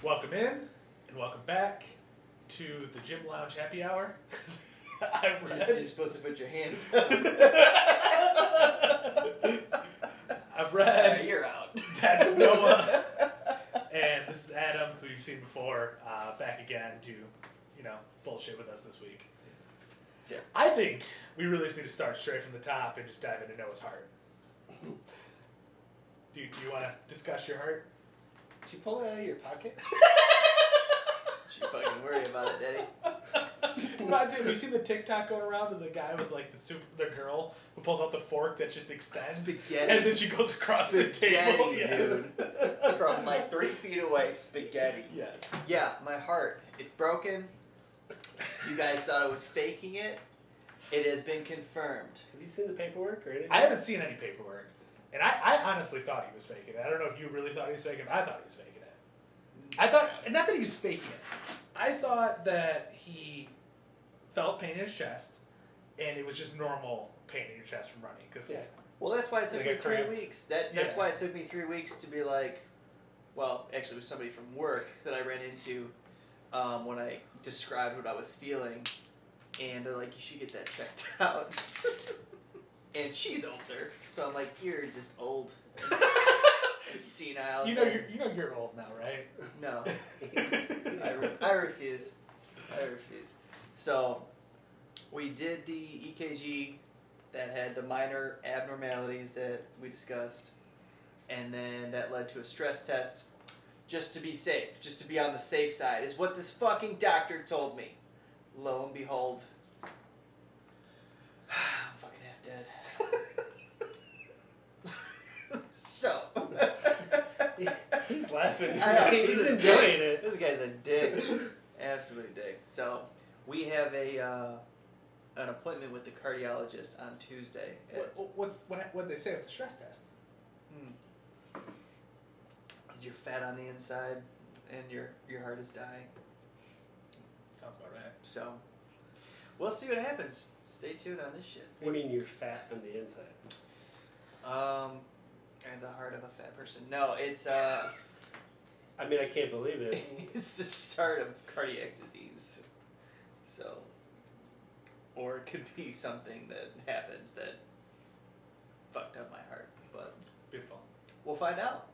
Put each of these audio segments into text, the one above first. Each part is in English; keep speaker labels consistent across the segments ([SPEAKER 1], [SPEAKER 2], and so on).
[SPEAKER 1] Welcome in and welcome back to the Gym Lounge Happy Hour. I'm Red.
[SPEAKER 2] You're supposed to put your hands
[SPEAKER 1] I'm Red.
[SPEAKER 2] You're out.
[SPEAKER 1] That's Noah. And this is Adam, who you've seen before, back again to, bullshit with us this week.
[SPEAKER 2] Yeah.
[SPEAKER 1] I think we really just need to start straight from the top and just dive into Noah's heart. Do you want to discuss your heart?
[SPEAKER 3] Did you pull it out of your pocket?
[SPEAKER 2] Don't you fucking worry about it, Daddy.
[SPEAKER 1] Reminds me, have you seen the TikTok going around of the guy with like the girl who pulls out the fork that just extends?
[SPEAKER 2] Spaghetti.
[SPEAKER 1] And then she goes across the table. Yes.
[SPEAKER 2] Dude. From like 3 feet away, spaghetti.
[SPEAKER 1] Yes.
[SPEAKER 2] Yeah, my heart. It's broken. You guys thought I was faking it. It has been confirmed.
[SPEAKER 3] Have you seen the paperwork or anything?
[SPEAKER 1] I haven't seen any paperwork. And I honestly thought he was faking it. I don't know if you really thought he was faking it, but I thought he was faking it. I thought, not that he was faking it. I thought that he felt pain in his chest, and it was just normal pain in your chest from running.
[SPEAKER 3] Yeah.
[SPEAKER 2] Well, that's why it took
[SPEAKER 3] Like
[SPEAKER 2] me
[SPEAKER 3] a
[SPEAKER 2] 3
[SPEAKER 3] cramp.
[SPEAKER 2] weeks. That's
[SPEAKER 1] Yeah.
[SPEAKER 2] why it took me 3 weeks to be like, well, actually, it was somebody from work that I ran into when I described what I was feeling, and they're like, you should get that checked out. And she's older, so I'm like, you're just old. It's senile.
[SPEAKER 1] You're old now, right?
[SPEAKER 2] No. I refuse. I refuse. So, we did the EKG that had the minor abnormalities that we discussed, and then that led to a stress test, just to be safe, just to be on the safe side, is what this fucking doctor told me. Lo and behold, I'm fucking half dead. So...
[SPEAKER 3] He's laughing.
[SPEAKER 2] I know,
[SPEAKER 3] He's
[SPEAKER 2] a
[SPEAKER 3] enjoying
[SPEAKER 2] dick.
[SPEAKER 3] it.
[SPEAKER 2] This guy's a dick. Absolute dick. So, we have an appointment with the cardiologist on Tuesday.
[SPEAKER 1] What they say with the stress test?
[SPEAKER 2] You're fat on the inside, and your heart is dying.
[SPEAKER 1] Sounds about right.
[SPEAKER 2] So, we'll see what happens. Stay tuned on this shit.
[SPEAKER 3] What do you mean you're fat on the inside?
[SPEAKER 2] And the heart of a fat person. No, it's
[SPEAKER 3] I mean, I can't believe it.
[SPEAKER 2] it's the start of cardiac disease. So, or it could be something that happened that fucked up my heart. But
[SPEAKER 1] Beautiful.
[SPEAKER 2] we'll find out.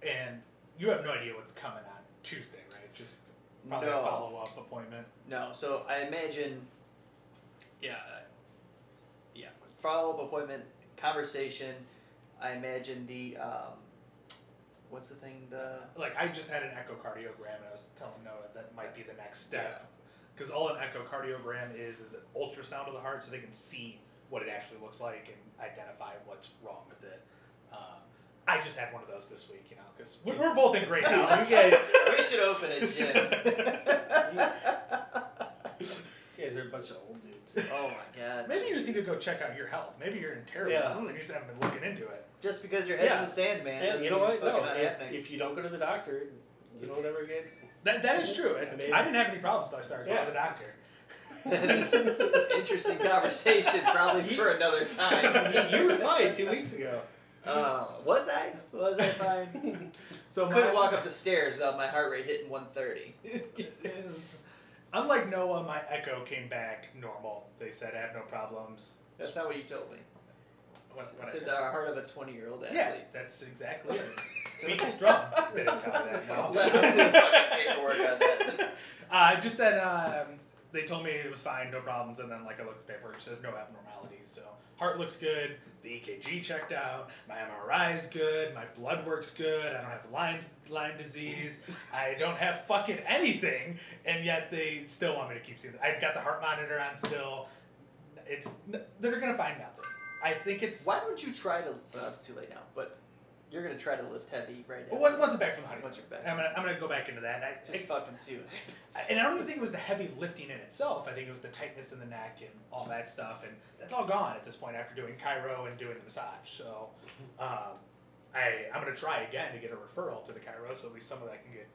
[SPEAKER 1] And you have no idea what's coming on Tuesday, right? Just probably
[SPEAKER 2] No.
[SPEAKER 1] a follow-up appointment.
[SPEAKER 2] No, so I imagine, follow-up appointment, conversation. I imagine the, what's the thing,
[SPEAKER 1] Like, I just had an echocardiogram, and I was telling Noah that might be the next step. Because all an echocardiogram is an ultrasound of the heart, so they can see what it actually looks like and identify what's wrong with it. I just had one of those this week, because we're both in great health.
[SPEAKER 3] You guys,
[SPEAKER 2] we should open a gym.
[SPEAKER 3] you guys are a bunch of old dudes.
[SPEAKER 2] Oh my god.
[SPEAKER 1] Maybe you just need to go check out your health. Maybe you're in terrible
[SPEAKER 3] Yeah.
[SPEAKER 1] health and you just haven't been looking into it.
[SPEAKER 2] Just because your head's
[SPEAKER 3] Yeah.
[SPEAKER 2] in the sand, man.
[SPEAKER 3] Yeah,
[SPEAKER 2] doesn't
[SPEAKER 3] you know
[SPEAKER 2] mean
[SPEAKER 3] what?
[SPEAKER 2] it's fucking
[SPEAKER 3] No,
[SPEAKER 2] not happening.
[SPEAKER 3] if you don't go to the doctor, you don't ever get...
[SPEAKER 1] That is true. And
[SPEAKER 3] I mean-
[SPEAKER 1] I didn't have any problems until I started going to the doctor.
[SPEAKER 2] That's an interesting conversation, probably for another time.
[SPEAKER 3] You were fine 2 weeks ago.
[SPEAKER 2] Was I? Was I fine?
[SPEAKER 1] So
[SPEAKER 2] Couldn't walk up the stairs without my heart rate hitting 130.
[SPEAKER 1] Unlike Noah, my echo came back normal. They said I have no problems.
[SPEAKER 2] That's not what you told me.
[SPEAKER 1] What
[SPEAKER 2] I
[SPEAKER 1] I
[SPEAKER 2] said
[SPEAKER 1] told
[SPEAKER 2] the
[SPEAKER 1] you.
[SPEAKER 2] heart of a 20-year-old athlete.
[SPEAKER 1] Yeah, that's exactly it. Weak and strong. They didn't tell me that. No.
[SPEAKER 2] Let us see the fucking paperwork on that.
[SPEAKER 1] I just said they told me it was fine, no problems, and then I looked at the paperwork. It says no abnormalities. So heart looks good. The EKG checked out. My MRI is good. My blood work's good. I don't have Lyme disease. I don't have fucking anything, and yet they still want me to keep seeing it. I've got the heart monitor on still. They're gonna find nothing. I think it's.
[SPEAKER 2] Why don't you try to... Well, it's too late now, but you're going to try to lift heavy right now.
[SPEAKER 1] Once I'm back from the honeymoon.
[SPEAKER 2] Once you're back.
[SPEAKER 1] I'm gonna go back into that.
[SPEAKER 2] Just fucking see what happens.
[SPEAKER 1] And I don't even think it was the heavy lifting in itself. I think it was the tightness in the neck and all that stuff, and that's all gone at this point after doing chiro and doing the massage. So, I'm gonna try again to get a referral to the chiro, so at least some of that can get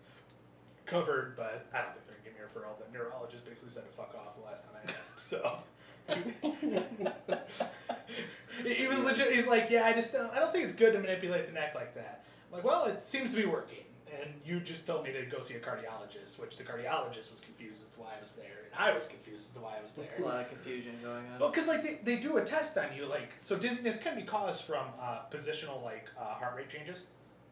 [SPEAKER 1] covered. But I don't think they're gonna give me a referral. The neurologist basically said to fuck off the last time I asked. So. He was legit. He's like, yeah, I don't think it's good to manipulate the neck like that. I'm like, well, it seems to be working. And you just told me to go see a cardiologist, which the cardiologist was confused as to why I was there, and I was confused as to why I was
[SPEAKER 2] There's a
[SPEAKER 1] there.
[SPEAKER 2] lot of confusion going on.
[SPEAKER 1] Well, because like they do a test on you, like so dizziness can be caused from positional heart rate changes,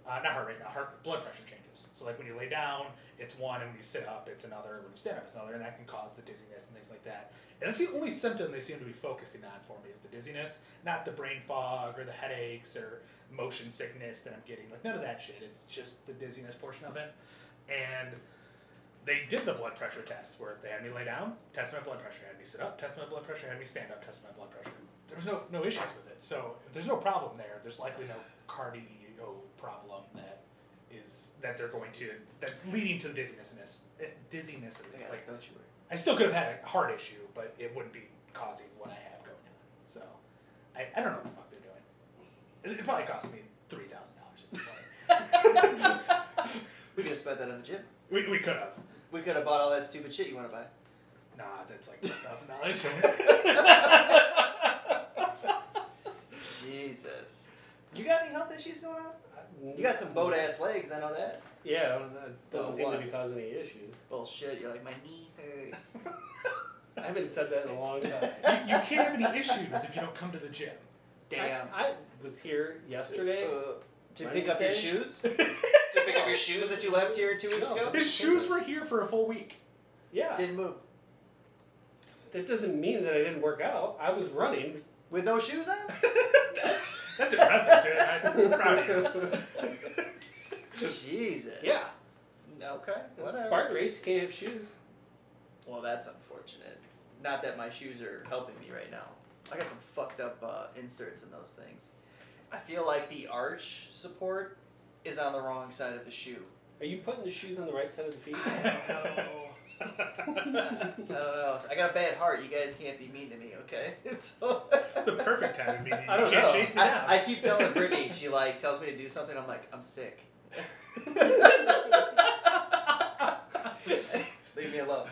[SPEAKER 1] not heart rate, blood pressure changes. So like when you lay down, it's one, and when you sit up, it's another. When you stand up, it's another, and that can cause the dizziness and things like that. And that's the only symptom they seem to be focusing on for me is the dizziness, not the brain fog or the headaches or motion sickness that I'm getting. Like none of that shit. It's just the dizziness portion of it. And they did the blood pressure test where they had me lay down, test my blood pressure, had me sit up, test my blood pressure, had me stand up, test my blood pressure. There was no issues with it. So if there's no problem there, there's likely no cardio problem that's leading to the dizziness. Dizziness at least. Like
[SPEAKER 2] don't you worry.
[SPEAKER 1] I still could have had a heart issue, but it wouldn't be causing what I have going on. So I don't know what the fuck they're doing. It probably cost me $3,000 at this point.
[SPEAKER 2] We could have spent that on the gym.
[SPEAKER 1] We could have.
[SPEAKER 2] We could have bought all that stupid shit you want to buy.
[SPEAKER 1] Nah, that's like $10,000.
[SPEAKER 2] Jesus. You got any health issues going on? You got some boat ass legs, I know that.
[SPEAKER 3] Yeah, that doesn't
[SPEAKER 2] Oh,
[SPEAKER 3] seem
[SPEAKER 2] what?
[SPEAKER 3] to be causing any issues.
[SPEAKER 2] Bullshit, you're like, my knee hurts.
[SPEAKER 3] I haven't said that in a long time.
[SPEAKER 1] You can't have any issues if you don't come to the gym.
[SPEAKER 2] Damn.
[SPEAKER 3] I was here yesterday.
[SPEAKER 2] To pick up your
[SPEAKER 3] Wednesday?
[SPEAKER 2] shoes? To pick up your shoes that you left here 2 weeks
[SPEAKER 3] No.
[SPEAKER 2] ago?
[SPEAKER 1] His shoes were here for a full week.
[SPEAKER 3] Yeah,
[SPEAKER 2] Didn't move.
[SPEAKER 3] that doesn't mean that I didn't work out. I was running.
[SPEAKER 2] With no shoes on?
[SPEAKER 1] That's impressive, dude. I'm proud of you.
[SPEAKER 2] Jesus.
[SPEAKER 3] Yeah.
[SPEAKER 2] Okay, whatever.
[SPEAKER 3] Spartan race, you can't have shoes.
[SPEAKER 2] Well, that's unfortunate. Not that my shoes are helping me right now. I got some fucked up inserts in those things. I feel like the arch support is on the wrong side of the shoe.
[SPEAKER 3] Are you putting the shoes on the right side of the feet?
[SPEAKER 2] I don't know. I got a bad heart. You guys can't be mean to me, okay? So
[SPEAKER 1] That's the perfect time to be mean.
[SPEAKER 3] I don't
[SPEAKER 1] You can't
[SPEAKER 3] know.
[SPEAKER 1] chase me down.
[SPEAKER 2] I keep telling Brittany, she tells me to do something. I'm like, I'm sick. Leave me alone.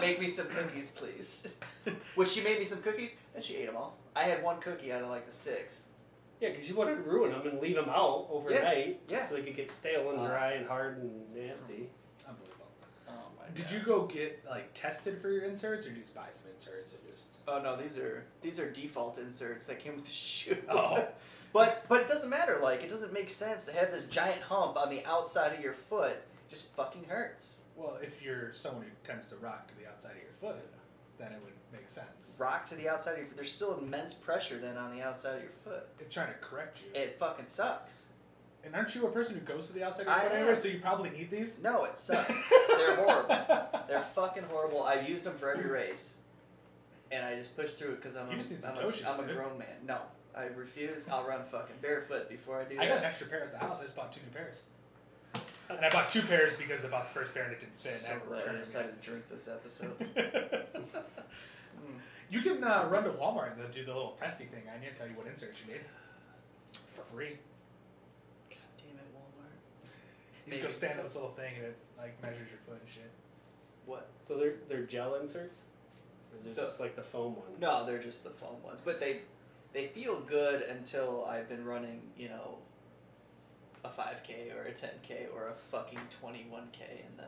[SPEAKER 2] Make me some cookies, please. Well, she made me some cookies, and she ate them all. I had one cookie out of the 6.
[SPEAKER 3] Yeah, because you wanted to ruin them and leave them out overnight
[SPEAKER 2] Yeah.
[SPEAKER 3] so they could get stale and
[SPEAKER 2] Oh,
[SPEAKER 3] dry
[SPEAKER 2] that's-
[SPEAKER 3] and hard and nasty.
[SPEAKER 1] Unbelievable.
[SPEAKER 2] Oh my
[SPEAKER 1] Did
[SPEAKER 2] God.
[SPEAKER 1] you go get tested for your inserts, or did you just buy some inserts and just?
[SPEAKER 2] Oh no, these are default inserts that came with the shoe.
[SPEAKER 1] Oh.
[SPEAKER 2] But it doesn't matter. It doesn't make sense to have this giant hump on the outside of your foot. It just fucking hurts.
[SPEAKER 1] Well, if you're someone who tends to rock to the outside of your foot, then it would make sense.
[SPEAKER 2] Rock to the outside of your foot. There's still immense pressure then on the outside of your foot.
[SPEAKER 1] It's trying to correct you.
[SPEAKER 2] It fucking sucks.
[SPEAKER 1] And aren't you a person who goes to the outside of your
[SPEAKER 2] I
[SPEAKER 1] foot
[SPEAKER 2] am.
[SPEAKER 1] anyway? So you probably need these.
[SPEAKER 2] No, it sucks. They're horrible. They're fucking horrible. I've used them for every race, and I just push through it because I'm
[SPEAKER 1] You just need some
[SPEAKER 2] I'm
[SPEAKER 1] toe shoes,
[SPEAKER 2] I'm a
[SPEAKER 1] dude.
[SPEAKER 2] grown man. No, I refuse. I'll run fucking barefoot before I do
[SPEAKER 1] I
[SPEAKER 2] that.
[SPEAKER 1] got an extra pair at the house. I just bought 2 new pairs. And I bought 2 pairs because I bought the first pair and it didn't fit.
[SPEAKER 2] So
[SPEAKER 1] and I
[SPEAKER 2] glad I
[SPEAKER 1] returned
[SPEAKER 2] decided to drink this episode.
[SPEAKER 1] them. You can run to Walmart and they'll do the little testy thing. I need to tell you what inserts you need for free.
[SPEAKER 2] God damn it, Walmart.
[SPEAKER 1] You just go stand on this little thing and it measures your foot and shit.
[SPEAKER 2] What?
[SPEAKER 3] So they're gel inserts? Or is it just like the foam one?
[SPEAKER 2] No, they're just the foam ones. But they feel good until I've been running, a 5K or a 10K or a fucking 21K and then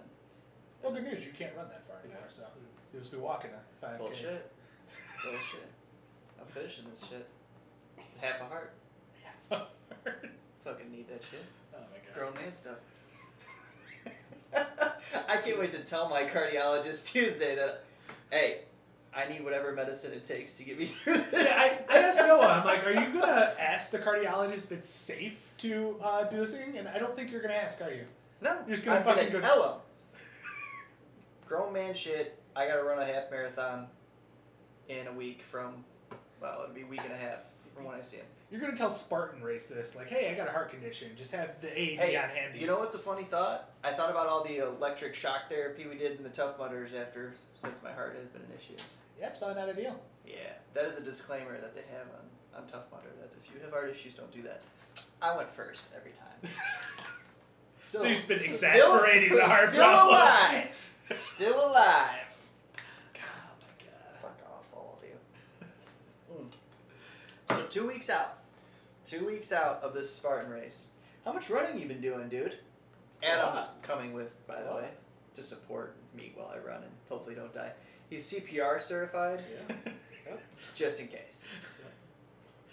[SPEAKER 1] Well, good news, you can't run that far anymore, so you'll just be walking a 5K.
[SPEAKER 2] bullshit. I'm finishing this shit. Half a heart. Fucking need that shit.
[SPEAKER 1] Oh my god.
[SPEAKER 2] Grown man stuff. I can't wait to tell my cardiologist Tuesday that, hey, I need whatever medicine it takes to get me through this.
[SPEAKER 1] Yeah, I asked Noah, I'm like, are you going to ask the cardiologist if it's safe to do this thing? And I don't think you're going to ask, are you?
[SPEAKER 2] No,
[SPEAKER 1] You're just gonna
[SPEAKER 2] I'm
[SPEAKER 1] fucking
[SPEAKER 2] gonna
[SPEAKER 1] go-
[SPEAKER 2] tell him. Grown man shit. I gotta run a half marathon in a week from, well, it'll be a week and a half from when I see him.
[SPEAKER 1] You're going to tell Spartan Race this, like, hey, I got a heart condition. Just have the AED
[SPEAKER 2] Hey,
[SPEAKER 1] on handy.
[SPEAKER 2] you know what's a funny thought? I thought about all the electric shock therapy we did in the Tough Mudders since my heart has been an issue.
[SPEAKER 1] Yeah, it's probably not ideal.
[SPEAKER 2] Yeah, that is a disclaimer that they have on Tough Mudder, that if you have heart issues, don't do that. I went first every time.
[SPEAKER 1] So you've been exasperating the heart problem.
[SPEAKER 2] Alive! Still alive! Oh my god. Fuck off, all of you. So 2 weeks out. 2 weeks out of this Spartan race. How much running you been doing, dude? Adam's coming with, by the way, to support me while I run and hopefully don't die. He's CPR certified,
[SPEAKER 3] Yeah.
[SPEAKER 2] just in case.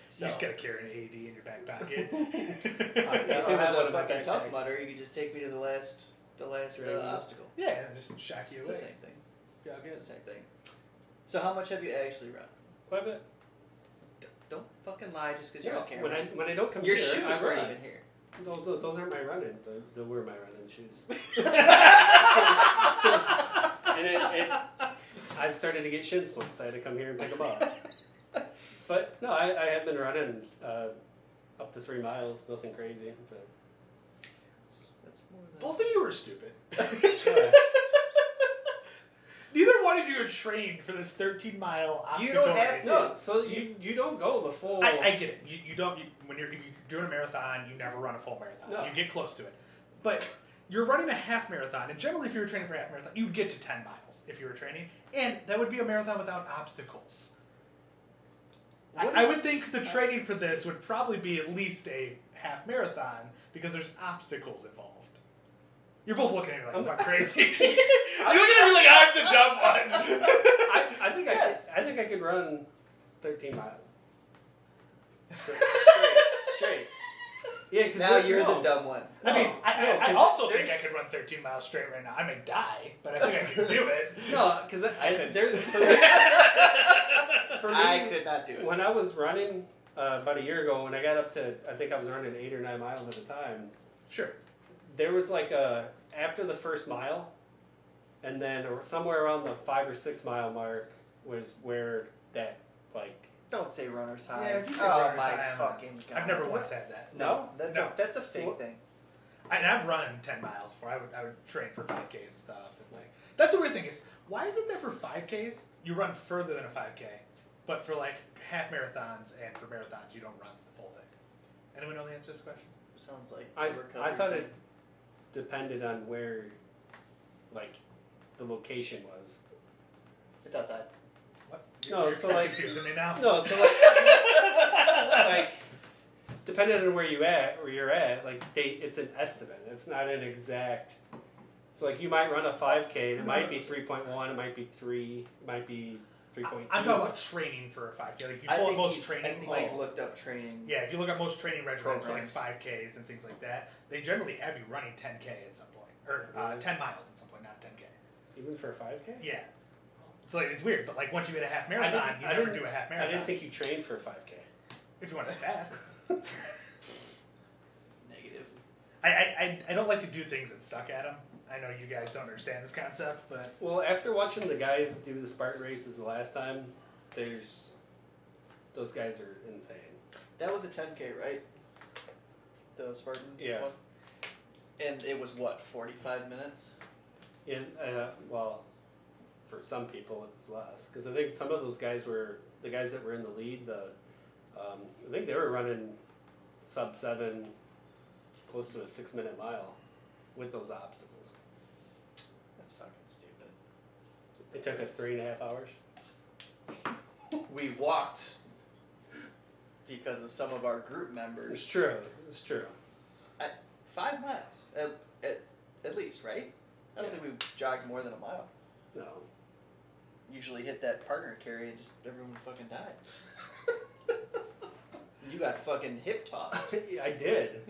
[SPEAKER 2] So,
[SPEAKER 1] You just gotta carry an AED in your back pocket.
[SPEAKER 2] if it
[SPEAKER 3] I
[SPEAKER 2] was
[SPEAKER 3] have one
[SPEAKER 2] a
[SPEAKER 3] in my
[SPEAKER 2] fucking
[SPEAKER 3] backpack.
[SPEAKER 2] Tough Mudder, you could just take me to the last obstacle.
[SPEAKER 1] Yeah, and just shock you
[SPEAKER 2] It's
[SPEAKER 1] away.
[SPEAKER 2] the same thing.
[SPEAKER 1] Yeah, good.
[SPEAKER 2] It's the same thing. So how much have you actually run?
[SPEAKER 3] Quite a bit.
[SPEAKER 2] Don't fucking lie just because you're on camera.
[SPEAKER 3] When I don't come
[SPEAKER 2] Your
[SPEAKER 3] here,
[SPEAKER 2] shoes
[SPEAKER 3] I
[SPEAKER 2] weren't
[SPEAKER 3] run.
[SPEAKER 2] even here.
[SPEAKER 3] Those aren't my running. Those were my running shoes. And I started to get shin splints. I had to come here and pick them up. But no, I have been running up to 3 miles. Nothing crazy. But
[SPEAKER 2] That's more than...
[SPEAKER 1] Both of you are stupid.
[SPEAKER 3] uh,
[SPEAKER 1] Neither one of you are trained for this 13-mile obstacle
[SPEAKER 2] You don't have
[SPEAKER 1] race.
[SPEAKER 2] to.
[SPEAKER 3] no, so you don't go the full.
[SPEAKER 1] I get it. You don't. If you're doing a marathon, you never run a full marathon.
[SPEAKER 3] No.
[SPEAKER 1] You get close to it, but you're running a half marathon, and generally, if you were training for a half marathon, you'd get to 10 miles if you were training, and that would be a marathon without obstacles. I would think the training for this would probably be at least a half marathon because there's obstacles involved. You're both looking at me like I'm crazy. You're looking at me like I'm the dumb one.
[SPEAKER 3] I think
[SPEAKER 2] Yes.
[SPEAKER 3] I think I could run 13 miles.
[SPEAKER 2] Straight.
[SPEAKER 3] Yeah, because
[SPEAKER 2] Now you're the dumb one.
[SPEAKER 1] I mean,
[SPEAKER 3] No,
[SPEAKER 1] I
[SPEAKER 3] 'cause
[SPEAKER 1] also think I
[SPEAKER 3] there's-
[SPEAKER 1] could run 13 miles straight right now. I may die, but I think I could do it.
[SPEAKER 3] No, because
[SPEAKER 2] I couldn't.
[SPEAKER 3] there's for me,
[SPEAKER 2] I could not do it.
[SPEAKER 3] when I was running about a year ago, when I got up to, I think I was running 8 or 9 miles at a time.
[SPEAKER 1] Sure.
[SPEAKER 3] There was like after the first mile, and then or somewhere around the 5 or 6 mile mark was where that like.
[SPEAKER 2] Don't say runner's high.
[SPEAKER 1] Yeah, if you say
[SPEAKER 2] oh
[SPEAKER 1] runner's
[SPEAKER 2] my
[SPEAKER 1] high, I'm
[SPEAKER 2] fucking god.
[SPEAKER 1] I've never once had that.
[SPEAKER 2] No, that's
[SPEAKER 1] No.
[SPEAKER 2] a fake
[SPEAKER 3] What?
[SPEAKER 2] thing.
[SPEAKER 1] And I've run 10 miles before. I would train for 5Ks and stuff. And like that's the weird thing is, why is it that for 5Ks you run further than a 5K, but for like half marathons and for marathons you don't run the full thing? Anyone know the answer to this question?
[SPEAKER 2] Sounds like
[SPEAKER 3] I
[SPEAKER 2] recovery
[SPEAKER 3] thought
[SPEAKER 2] thing.
[SPEAKER 3] it depended on where, like, the location was.
[SPEAKER 2] It's outside.
[SPEAKER 1] What?
[SPEAKER 3] No,
[SPEAKER 1] You're
[SPEAKER 3] so, like-
[SPEAKER 1] confusing me now.
[SPEAKER 3] No, so like depending on where you're at, like it's an estimate. It's not an exact. So like you might run a 5K and it might be 3.1, it might be 3, it might be 3.2.
[SPEAKER 1] I'm talking about training for a 5K. Like if you
[SPEAKER 2] I
[SPEAKER 1] pull up
[SPEAKER 2] think
[SPEAKER 1] most
[SPEAKER 2] he's,
[SPEAKER 1] training,
[SPEAKER 2] I think
[SPEAKER 1] like,
[SPEAKER 2] he's looked up training.
[SPEAKER 1] yeah, if you look at most training regimens for like
[SPEAKER 2] Programs.
[SPEAKER 1] 5Ks and things like that, they generally have you running 10K at some point, or
[SPEAKER 3] Really?
[SPEAKER 1] 10 miles at some point, not 10K.
[SPEAKER 3] Even for a 5K?
[SPEAKER 1] Yeah. So like, it's weird, but like once you hit a half marathon, you never do a half
[SPEAKER 3] I
[SPEAKER 1] marathon.
[SPEAKER 3] didn't think you trained for a 5K.
[SPEAKER 1] If you want to fast.
[SPEAKER 2] Negative.
[SPEAKER 1] I don't like to do things and suck at them. I know you guys don't understand this concept, but
[SPEAKER 3] Well, after watching the guys do the Spartan races the last time, those guys are insane.
[SPEAKER 2] That was a 10K, right? The Spartan
[SPEAKER 3] Yeah.
[SPEAKER 2] one? And it was what, 45 minutes?
[SPEAKER 3] And well, for some people it was less because I think some of those guys were the guys that were in the lead. I think they were running sub 7, close to a 6-minute mile with those obstacles.
[SPEAKER 2] That's fucking stupid.
[SPEAKER 3] It took us 3.5 hours.
[SPEAKER 2] We walked because of some of our group
[SPEAKER 3] It's
[SPEAKER 2] members.
[SPEAKER 3] true. It's true.
[SPEAKER 2] 5 miles, at least, right? I don't think we jogged more than a mile.
[SPEAKER 3] No.
[SPEAKER 2] Usually hit that partner carry and just everyone fucking died. You got fucking hip tossed.
[SPEAKER 3] I did.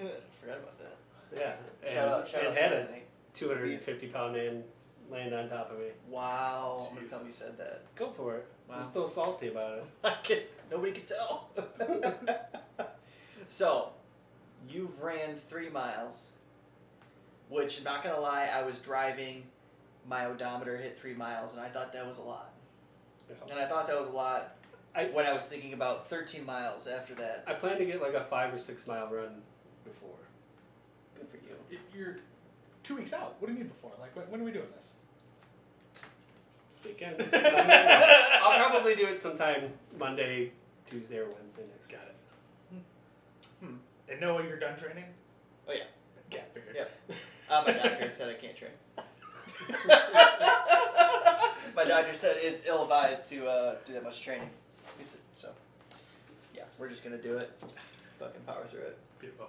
[SPEAKER 2] Forgot about that.
[SPEAKER 3] Yeah. And
[SPEAKER 2] Shout out
[SPEAKER 3] it
[SPEAKER 2] to
[SPEAKER 3] had a
[SPEAKER 2] Anthony.
[SPEAKER 3] 250-pound man land on top of me.
[SPEAKER 2] Wow, I'm gonna tell him you
[SPEAKER 1] Jesus.
[SPEAKER 2] said that.
[SPEAKER 3] Go for it. I'm
[SPEAKER 2] Wow.
[SPEAKER 3] still salty about it.
[SPEAKER 2] Nobody can tell. So, you've ran 3 miles, which, I'm not gonna lie, I was driving, my odometer hit 3 miles, and I thought that was a lot. And I thought that was a lot when I was thinking about 13 miles after that.
[SPEAKER 3] I plan to get like a 5 or 6 mile run before.
[SPEAKER 2] Good for you.
[SPEAKER 1] you're 2 weeks out. What do you mean before? Like when are we doing this?
[SPEAKER 3] This weekend. I'll probably do it sometime Monday, Tuesday, or Wednesday next week.
[SPEAKER 1] Got it. And Noah, you're done training?
[SPEAKER 2] Oh, yeah.
[SPEAKER 1] Yeah, figured.
[SPEAKER 2] Yeah. My doctor said I can't train. My doctor said it's ill-advised to do that much training. He said, so, yeah, we're just gonna do it. Fucking power through it.
[SPEAKER 1] Beautiful.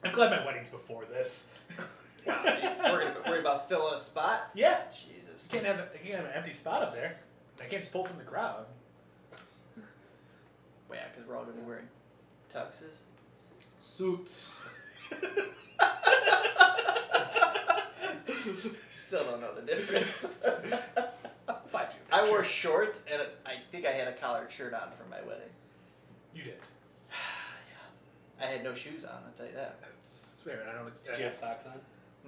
[SPEAKER 1] I'm glad my wedding's before this.
[SPEAKER 2] Wow, you're worried about filling a spot?
[SPEAKER 1] Yeah.
[SPEAKER 2] Jesus.
[SPEAKER 1] You can't have an empty spot up there. I can't just pull from the crowd.
[SPEAKER 2] Well, yeah, because we're all going to be wearing tuxes.
[SPEAKER 1] Suits.
[SPEAKER 2] Still don't know the difference.
[SPEAKER 1] Find you a
[SPEAKER 2] I
[SPEAKER 1] picture.
[SPEAKER 2] wore shorts, and I think I had a collared shirt on for my wedding.
[SPEAKER 1] You did.
[SPEAKER 2] Yeah. I had no shoes on, I'll tell you that.
[SPEAKER 1] That's fair. I don't.
[SPEAKER 3] Did you have socks on?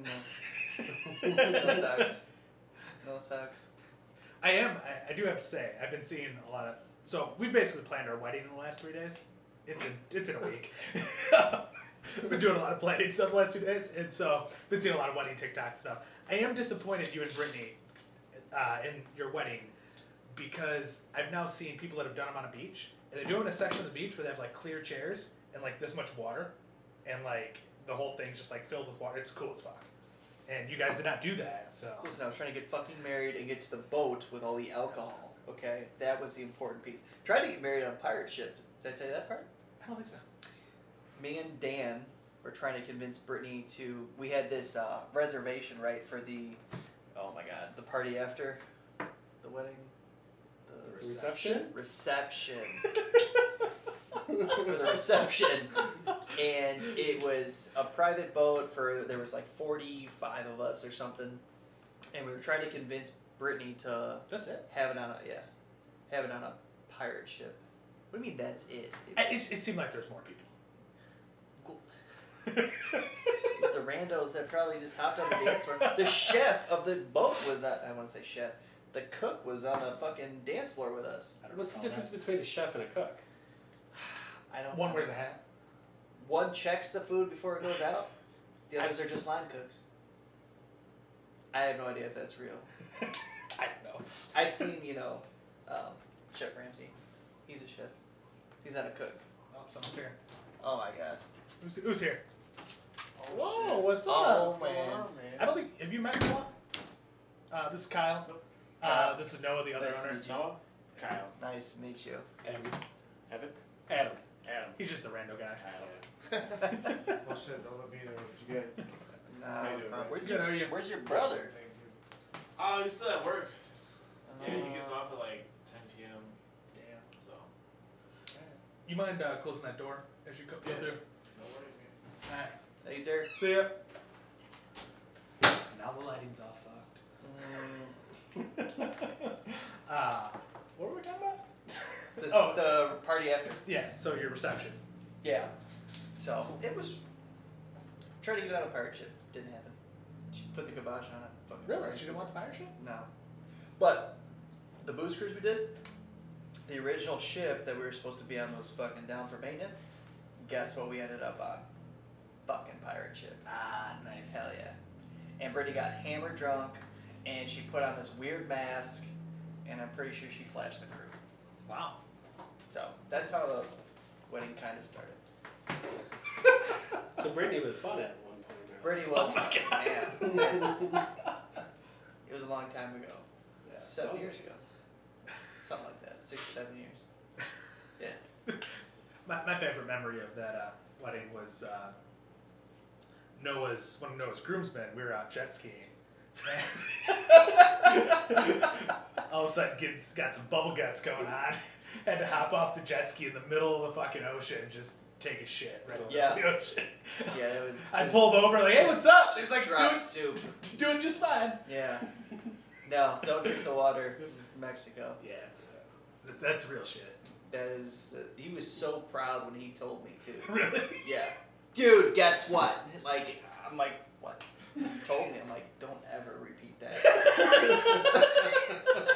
[SPEAKER 2] No. No socks. No socks.
[SPEAKER 1] I do have to say, I've been seeing a lot of. So we've basically planned our wedding in the last 3 days. It's in a week. We've been doing a lot of planning stuff the last 2 days, and so been seeing a lot of wedding TikTok stuff. I am disappointed you and Brittany in your wedding because I've now seen people that have done them on a beach, and they're doing a section of the beach where they have like clear chairs and like this much water, and like the whole thing's just like filled with water. It's cool as fuck. And you guys did not do that, so.
[SPEAKER 2] Listen, I was trying to get fucking married and get to the boat with all the alcohol, okay? That was the important piece. Tried to get married on a pirate ship. Did I tell you that part?
[SPEAKER 1] I don't think so.
[SPEAKER 2] Me and Dan were trying to convince Brittany to. We had this reservation, right, for the. Oh my god, the party after the wedding?
[SPEAKER 3] The reception?
[SPEAKER 2] Reception. For the reception. And it was a private boat for. There was like 45 of us or something. And we were trying to convince Brittany to.
[SPEAKER 1] That's it.
[SPEAKER 2] Have it on a pirate ship. What do you mean that's it?
[SPEAKER 1] It seemed like there's more people.
[SPEAKER 2] With the randos that probably just hopped on the dance floor. The chef of the boat was on, I want to say chef. The cook was on the fucking dance floor with us.
[SPEAKER 3] What's the difference between a chef and a cook?
[SPEAKER 2] I don't
[SPEAKER 1] One
[SPEAKER 2] know.
[SPEAKER 1] wears a hat.
[SPEAKER 2] One checks the food before it goes out. The others are just line cooks. I have no idea if that's real.
[SPEAKER 1] I don't know.
[SPEAKER 2] I've seen, Chef Ramsay. He's a chef. He's not a cook.
[SPEAKER 1] Oh, someone's here.
[SPEAKER 2] Oh my god.
[SPEAKER 1] Who's here?
[SPEAKER 4] Oh,
[SPEAKER 1] What's up?
[SPEAKER 2] Oh,
[SPEAKER 4] What's going
[SPEAKER 2] man.
[SPEAKER 4] on, man?
[SPEAKER 1] I don't think. Have you met Noah? This is Kyle. This is Noah, the other
[SPEAKER 2] Nice to
[SPEAKER 1] owner.
[SPEAKER 2] meet you.
[SPEAKER 4] Noah? Kyle.
[SPEAKER 2] Nice to meet you.
[SPEAKER 3] Evan.
[SPEAKER 4] Evan?
[SPEAKER 3] Adam.
[SPEAKER 4] Adam.
[SPEAKER 1] He's just a rando guy.
[SPEAKER 4] Kyle. Well, shit, don't let me know what you guys.
[SPEAKER 2] No,
[SPEAKER 4] How you doing, man?
[SPEAKER 2] where's
[SPEAKER 1] Good, how are you?
[SPEAKER 2] where's your brother?
[SPEAKER 4] Thank you. Oh, he's still at work. Yeah, he
[SPEAKER 2] Uh,
[SPEAKER 4] gets off at like 10 p.m.
[SPEAKER 2] Damn.
[SPEAKER 4] So.
[SPEAKER 1] You mind closing that door as you go
[SPEAKER 4] Yeah.
[SPEAKER 1] through?
[SPEAKER 4] No worries, man.
[SPEAKER 1] Alright.
[SPEAKER 2] Thanks, there.
[SPEAKER 1] See ya. Now the lighting's all fucked. What were we talking about?
[SPEAKER 2] The party after.
[SPEAKER 1] Yeah, so your reception.
[SPEAKER 2] Yeah. So it was. Tried to get on a pirate ship. Didn't happen. She put the kibosh on it. Fucking
[SPEAKER 1] Really?
[SPEAKER 2] pirate
[SPEAKER 1] She didn't want the pirate ship?
[SPEAKER 2] No. But the booze cruise we did, the original ship that we were supposed to be on was fucking down for maintenance. Guess what we ended up on? Fucking pirate ship.
[SPEAKER 1] Ah, nice.
[SPEAKER 2] Hell yeah. And Brittany got hammered drunk, and she put on this weird mask, and I'm pretty sure she flashed the crew.
[SPEAKER 1] Wow.
[SPEAKER 2] So that's how the wedding kind of started.
[SPEAKER 3] So Brittany was fun at one point. Right?
[SPEAKER 2] Brittany was.
[SPEAKER 1] Oh my God.
[SPEAKER 2] Man, that's, it was a long time ago.
[SPEAKER 3] Yeah.
[SPEAKER 2] 7
[SPEAKER 3] Sounds
[SPEAKER 2] years
[SPEAKER 3] like
[SPEAKER 2] ago. Something like that. 6 or 7 years. Yeah.
[SPEAKER 1] My favorite memory of that wedding was one of Noah's groomsmen. We were out jet skiing. All of a sudden, got some bubble guts going on. Had to hop off the jet ski in the middle of the fucking ocean, just take a shit right in
[SPEAKER 2] Yeah.
[SPEAKER 1] the ocean.
[SPEAKER 2] Yeah, it was.
[SPEAKER 1] I pulled over like, hey, what's up? She's like,
[SPEAKER 2] drop
[SPEAKER 1] dude,
[SPEAKER 2] soup.
[SPEAKER 1] doing just fine.
[SPEAKER 2] Yeah. No, don't drink the water from Mexico.
[SPEAKER 1] Yeah, that's real shit.
[SPEAKER 2] That is. He was so proud when he told me too.
[SPEAKER 1] Really?
[SPEAKER 2] Yeah. Dude, guess what? Like, I'm like, what? Told me. I'm like, don't ever repeat that.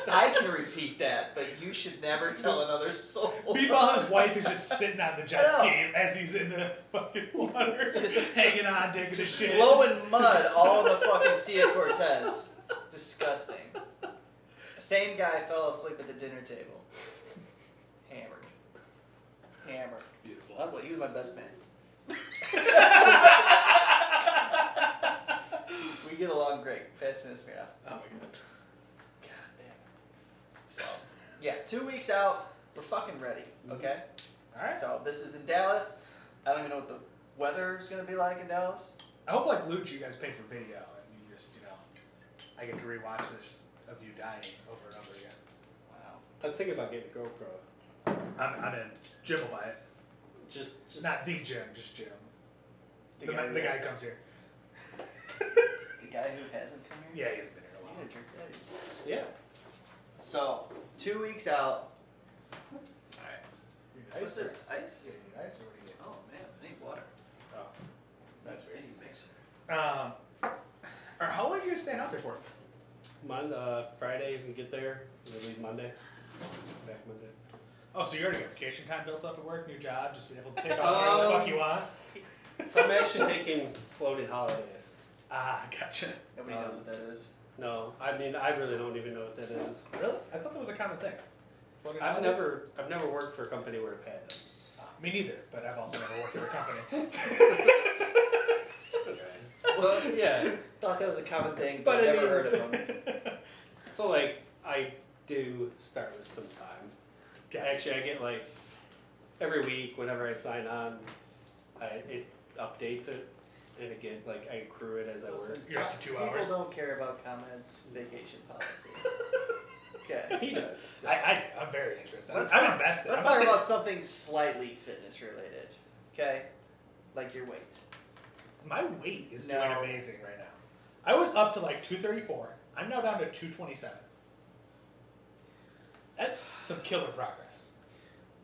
[SPEAKER 2] I can repeat that, but you should never tell another soul.
[SPEAKER 1] Meanwhile, his wife is just sitting on the jet
[SPEAKER 2] I
[SPEAKER 1] ski
[SPEAKER 2] know.
[SPEAKER 1] as he's in the fucking water,
[SPEAKER 2] Just
[SPEAKER 1] hanging on, taking a shit.
[SPEAKER 2] blowing mud all in the fucking Sea of Cortez. Disgusting. Same guy fell asleep at the dinner table. Hammered.
[SPEAKER 1] Beautiful.
[SPEAKER 2] He was my best man. We get along great. Pass me the Smirnoff.
[SPEAKER 1] Oh my god. God damn.
[SPEAKER 2] So, yeah, 2 weeks out, we're fucking ready, okay?
[SPEAKER 1] All right.
[SPEAKER 2] So, this is in Dallas. I don't even know what the weather's gonna be like in Dallas?
[SPEAKER 1] I hope like Luch, you guys pay for video and you just, I get to rewatch this of you dying over and over again.
[SPEAKER 2] Wow.
[SPEAKER 3] I was thinking about getting a GoPro.
[SPEAKER 1] I'm in. Jim will buy it.
[SPEAKER 3] Just
[SPEAKER 1] Not the Jim, just Jim. The
[SPEAKER 2] guy
[SPEAKER 1] guy who comes here.
[SPEAKER 2] The guy who hasn't come here?
[SPEAKER 1] Yeah, he hasn't been here a
[SPEAKER 2] You
[SPEAKER 1] while.
[SPEAKER 2] gotta drink that.
[SPEAKER 3] yeah.
[SPEAKER 2] So, 2 weeks out.
[SPEAKER 1] Alright.
[SPEAKER 2] What's this? Ice?
[SPEAKER 1] Yeah, you need ice or what do you get?
[SPEAKER 2] Oh man, I need water.
[SPEAKER 1] Oh, that's weird.
[SPEAKER 2] I need mixer.
[SPEAKER 1] Or how long are you guys staying out there for?
[SPEAKER 3] Friday we get there. We leave Monday. Back Monday.
[SPEAKER 1] Oh, so you already got vacation time built up at work, new job, just be able to take off wherever the fuck you want?
[SPEAKER 3] So I'm actually taking floating holidays.
[SPEAKER 1] Ah, gotcha.
[SPEAKER 2] Nobody knows what that is.
[SPEAKER 3] No, I mean I really don't even know what that is.
[SPEAKER 1] Really? I thought that was a common thing. Floating
[SPEAKER 3] I've
[SPEAKER 1] holidays?
[SPEAKER 3] never worked for a company where I've had them.
[SPEAKER 1] Me neither, but I've also never worked for a company.
[SPEAKER 3] Okay. So yeah.
[SPEAKER 2] Thought that was a common thing,
[SPEAKER 3] But
[SPEAKER 2] but
[SPEAKER 3] I
[SPEAKER 2] never
[SPEAKER 3] mean-
[SPEAKER 2] heard of them.
[SPEAKER 3] So like I do start with some time. Actually, I get like every week whenever I sign on, it updates it, and again like I accrue it as I work.
[SPEAKER 1] You're up to 2
[SPEAKER 2] People
[SPEAKER 1] hours.
[SPEAKER 2] don't care about ComEd's vacation policy. Okay.
[SPEAKER 3] He does.
[SPEAKER 1] I'm very interested.
[SPEAKER 2] Let's
[SPEAKER 1] I'm
[SPEAKER 2] talk-
[SPEAKER 1] invested.
[SPEAKER 2] Let's
[SPEAKER 1] I'm
[SPEAKER 2] talk
[SPEAKER 1] up to-
[SPEAKER 2] about something slightly fitness related. Okay? Like your weight.
[SPEAKER 1] My weight is
[SPEAKER 2] No.
[SPEAKER 1] doing amazing right now. I was up to like 234. I'm now down to 227. That's some killer progress.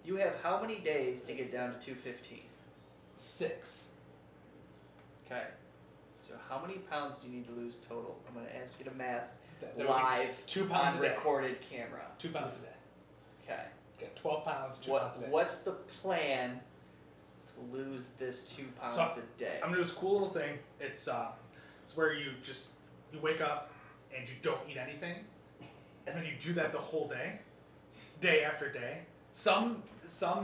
[SPEAKER 2] You have how many days to get down to 215?
[SPEAKER 1] 6.
[SPEAKER 2] Okay. So how many pounds do you need to lose total? I'm going to ask you to math
[SPEAKER 1] That would be
[SPEAKER 2] live
[SPEAKER 1] 2 pounds
[SPEAKER 2] on
[SPEAKER 1] a day.
[SPEAKER 2] recorded camera.
[SPEAKER 1] 2 pounds a day.
[SPEAKER 2] Okay.
[SPEAKER 1] Get 12 pounds, 2 pounds a day.
[SPEAKER 2] What's the plan to lose this 2 pounds
[SPEAKER 1] So,
[SPEAKER 2] a day?
[SPEAKER 1] I'm gonna do this cool little thing. It's where you wake up and you don't eat anything, and then you do that the whole day after day. Some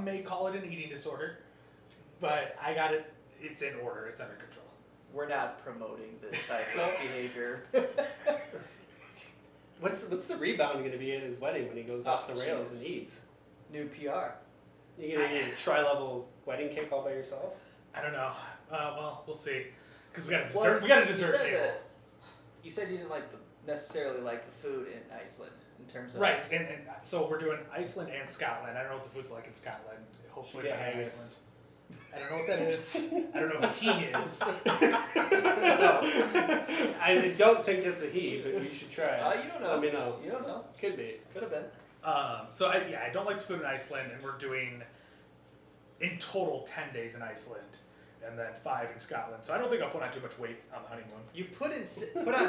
[SPEAKER 1] may call it an eating disorder, but I got it. It's in order. It's under control.
[SPEAKER 2] We're not promoting this type of behavior.
[SPEAKER 3] What's the rebound going to be at his wedding when he goes off the rails
[SPEAKER 2] Jesus.
[SPEAKER 3] and eats?
[SPEAKER 2] New PR.
[SPEAKER 3] You gonna get a tri-level wedding cake all by yourself?
[SPEAKER 1] I don't know. Well, we'll see. Because we got a
[SPEAKER 2] Well,
[SPEAKER 1] dessert. We got a
[SPEAKER 2] you
[SPEAKER 1] dessert
[SPEAKER 2] said
[SPEAKER 1] table.
[SPEAKER 2] that- You said you didn't necessarily like the food in Iceland in terms of
[SPEAKER 1] Right, and so we're doing Iceland and Scotland. I don't know what the food's like in Scotland. Hopefully
[SPEAKER 3] Yeah,
[SPEAKER 1] better than
[SPEAKER 3] haggis.
[SPEAKER 1] Iceland. I don't know what that is. I don't know who he is.
[SPEAKER 3] I don't think it's a he, but you should try it.
[SPEAKER 2] You don't know.
[SPEAKER 3] Let me know.
[SPEAKER 2] You don't know.
[SPEAKER 3] Could be.
[SPEAKER 2] Could have been.
[SPEAKER 1] So I don't like the food in Iceland, and we're doing in total 10 days in Iceland, and then 5 in Scotland. So I don't think I'll put on too much weight on the honeymoon.
[SPEAKER 2] You put on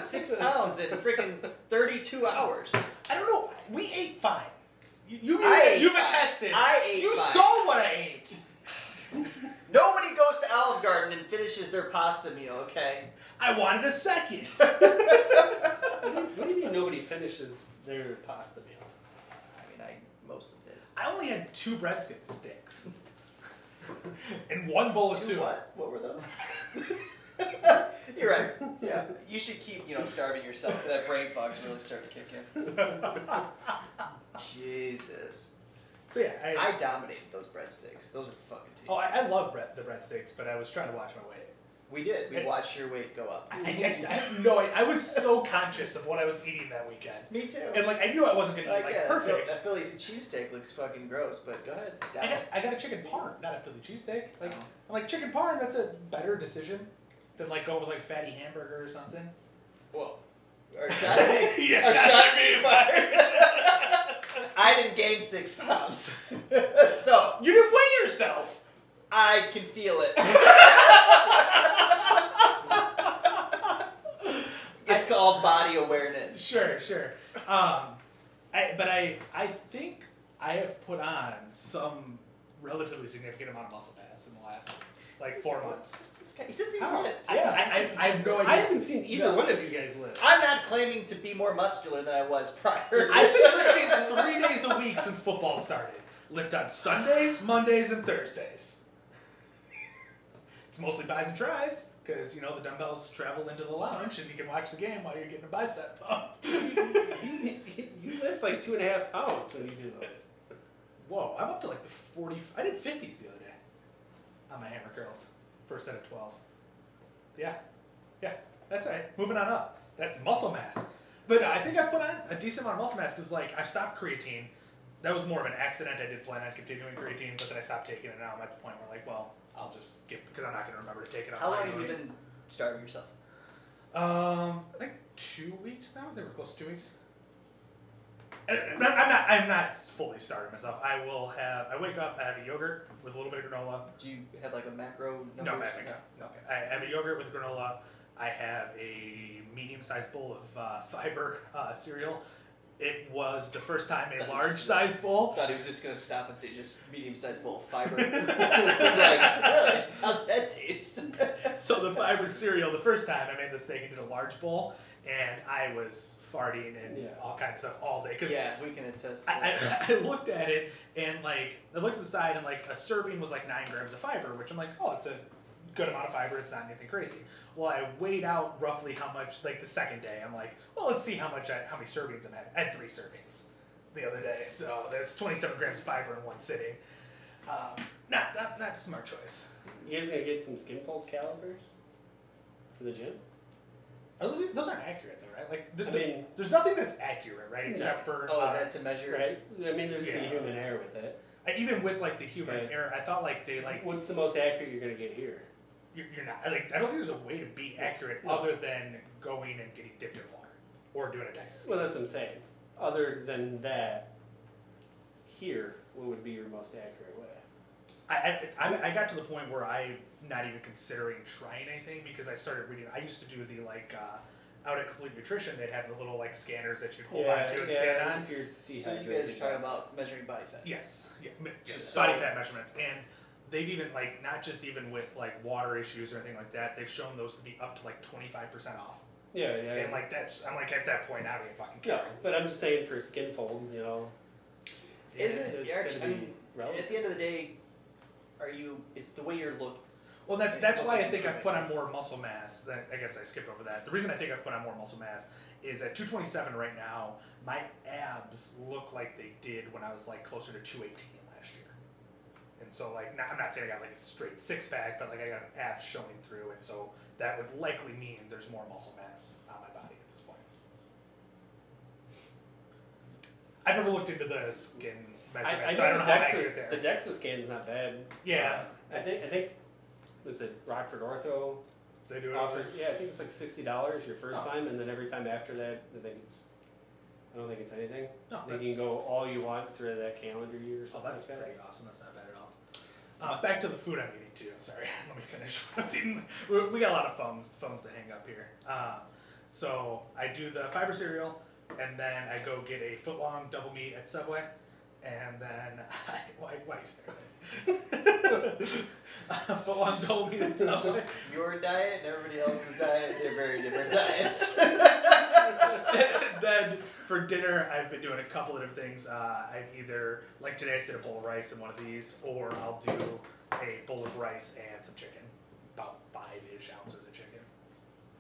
[SPEAKER 2] 6 pounds in freaking 32 hours.
[SPEAKER 1] I don't know. We ate fine. You've
[SPEAKER 2] fine.
[SPEAKER 1] attested.
[SPEAKER 2] I ate
[SPEAKER 1] You
[SPEAKER 2] fine.
[SPEAKER 1] saw what I ate.
[SPEAKER 2] Nobody goes to Olive Garden and finishes their pasta meal, okay?
[SPEAKER 1] I wanted a second.
[SPEAKER 3] What do you mean nobody finishes their pasta meal?
[SPEAKER 2] I mean, most of it.
[SPEAKER 1] I only had 2 breadsticks and 1 bowl of soup.
[SPEAKER 2] What? What were those? You're right. Yeah. You should keep, starving yourself. That brain fog's really starting to kick in. Jesus.
[SPEAKER 1] So yeah,
[SPEAKER 2] I dominated those breadsticks. Those are fucking tasty.
[SPEAKER 1] Oh, I love the breadsticks, but I was trying to watch my weight.
[SPEAKER 2] We did. We watched your weight go up.
[SPEAKER 1] I have no idea. I was so conscious of what I was eating that weekend.
[SPEAKER 2] Me too.
[SPEAKER 1] And I knew I wasn't going to eat
[SPEAKER 2] yeah,
[SPEAKER 1] perfect.
[SPEAKER 2] That Philly cheesesteak looks fucking gross, but go ahead.
[SPEAKER 1] I got a chicken parm, not a Philly cheesesteak.
[SPEAKER 2] Oh.
[SPEAKER 1] I'm like, chicken parm, that's a better decision than going with fatty hamburger or something.
[SPEAKER 2] Whoa. Our shot
[SPEAKER 1] Yeah,
[SPEAKER 2] our
[SPEAKER 1] shots
[SPEAKER 2] shot
[SPEAKER 1] are being
[SPEAKER 2] fired. I didn't gain 6 pounds. So,
[SPEAKER 1] You didn't weigh yourself.
[SPEAKER 2] I can feel it. It's called body awareness.
[SPEAKER 1] Sure. I think I have put on some relatively significant amount of muscle mass in the last 4 months.
[SPEAKER 2] He doesn't even
[SPEAKER 3] How?
[SPEAKER 2] lift.
[SPEAKER 1] I have no idea.
[SPEAKER 3] I haven't seen either one of you guys live.
[SPEAKER 2] I'm not claiming to be more muscular than I was prior.
[SPEAKER 1] I've been lifting 3 days a week since football started. Lift on Sundays, Mondays, and Thursdays. It's mostly buys and tries, because, the dumbbells travel into the lounge and you can watch the game while you're getting a bicep pump.
[SPEAKER 3] You lift 2.5 pounds when you do those.
[SPEAKER 1] Whoa, I'm up to the 40. I did 50s the other day on my hammer curls. for a set of 12. Yeah, that's all right. Moving on up. That muscle mass. But I think I've put on a decent amount of muscle mass because, like, I've stopped creatine. That was more of an accident. I did plan on continuing creatine, but then I stopped taking it. Now I'm at the point where, like, well, I'll just skip because I'm not going to remember to take it.
[SPEAKER 2] How long have you been starving yourself?
[SPEAKER 1] I think 2 weeks now. They were close to 2 weeks. I'm not fully starving myself. I wake up, I have a yogurt with a little bit of granola.
[SPEAKER 2] Do you have like a macro
[SPEAKER 1] No,
[SPEAKER 2] numbers?
[SPEAKER 1] no. I have a yogurt with granola. I have a medium-sized bowl of fiber cereal. It was the first time a large-sized bowl.
[SPEAKER 2] Thought he was just gonna stop and say just medium-sized bowl of fiber. Like, really? How's that taste?
[SPEAKER 1] So the fiber cereal, the first time I made this thing, I did a large bowl, and I was farting and all kinds of stuff all day. Cause
[SPEAKER 2] yeah, we can attest.
[SPEAKER 1] I looked at it and like I looked at the side and like a serving was like 9 grams of fiber, which I'm like, oh, it's a good amount of fiber. It's not anything crazy. Well, I weighed out roughly how much. Like the second day, I'm like, well, let's see how many servings I'm having. I had 3 servings the other day, so there's 27 grams of fiber in one sitting. Not a smart choice.
[SPEAKER 3] You guys gonna get some skin fold calipers for the gym?
[SPEAKER 1] Those aren't accurate though, right? Like,
[SPEAKER 3] I mean,
[SPEAKER 1] there's nothing that's accurate, right? Except for
[SPEAKER 2] is that to measure?
[SPEAKER 3] Right. I mean, there's gonna be human error with it.
[SPEAKER 1] Even with like the human error, I thought like they like.
[SPEAKER 3] What's the most accurate you're gonna get here?
[SPEAKER 1] You're not like I don't think there's a way to be accurate other than going and getting dipped in water or doing a DEXA.
[SPEAKER 3] Well, that's what I'm saying. Other than that, here, what would be your most accurate way?
[SPEAKER 1] I got to the point where I'm not even considering trying anything because I started reading. I used to do the like out at Complete Nutrition. They'd have the little like scanners that you'd hold on to and stand on.
[SPEAKER 3] If you're
[SPEAKER 2] So you guys are talking about measuring body fat.
[SPEAKER 1] Yes, body fat measurements, and they've even like not just even with like water issues or anything like that. They've shown those to be up to like 25% off.
[SPEAKER 3] Yeah.
[SPEAKER 1] And like I'm like at that point, I don't even fucking care.
[SPEAKER 3] No, but I'm just saying for skin fold, you know.
[SPEAKER 2] Isn't
[SPEAKER 3] it's
[SPEAKER 2] it?
[SPEAKER 3] gonna be relevant.
[SPEAKER 2] At the end of the day, is the way you're looking.
[SPEAKER 1] Well, that's why I think I've put on more muscle mass. I guess I skipped over that. The reason I think I've put on more muscle mass is at 227 right now, my abs look like they did when I was like closer to 218 last year. And so like, I'm not saying I got like a straight 6-pack, but like I got abs showing through, and so that would likely mean there's more muscle mass on my body at this point. I've never looked into the skin measurement, so I don't know how accurate they are.
[SPEAKER 3] The DEXA scan's not bad.
[SPEAKER 1] Yeah.
[SPEAKER 3] I think was it Rockford Ortho?
[SPEAKER 1] They do it.
[SPEAKER 3] Offers, I think it's like $60 your first time, and then every time after that, I don't think it's anything.
[SPEAKER 1] No,
[SPEAKER 3] you can go all you want through that calendar year or
[SPEAKER 1] Oh,
[SPEAKER 3] something
[SPEAKER 1] that's
[SPEAKER 3] like that.
[SPEAKER 1] pretty awesome. That's not bad at all. Back to the food I'm eating too. Sorry, let me finish what I was eating. We got a lot of phones to hang up here. So I do the fiber cereal, and then I go get a foot-long double meat at Subway, and then why are you staring at me? Foot-long double meat at Subway.
[SPEAKER 2] Your diet and everybody else's diet, they're very different diets.
[SPEAKER 1] Then for dinner, I've been doing a couple of different things. I've either, like today, I did a bowl of rice in one of these, or I'll do a bowl of rice and some chicken, about 5-ish ounces of chicken,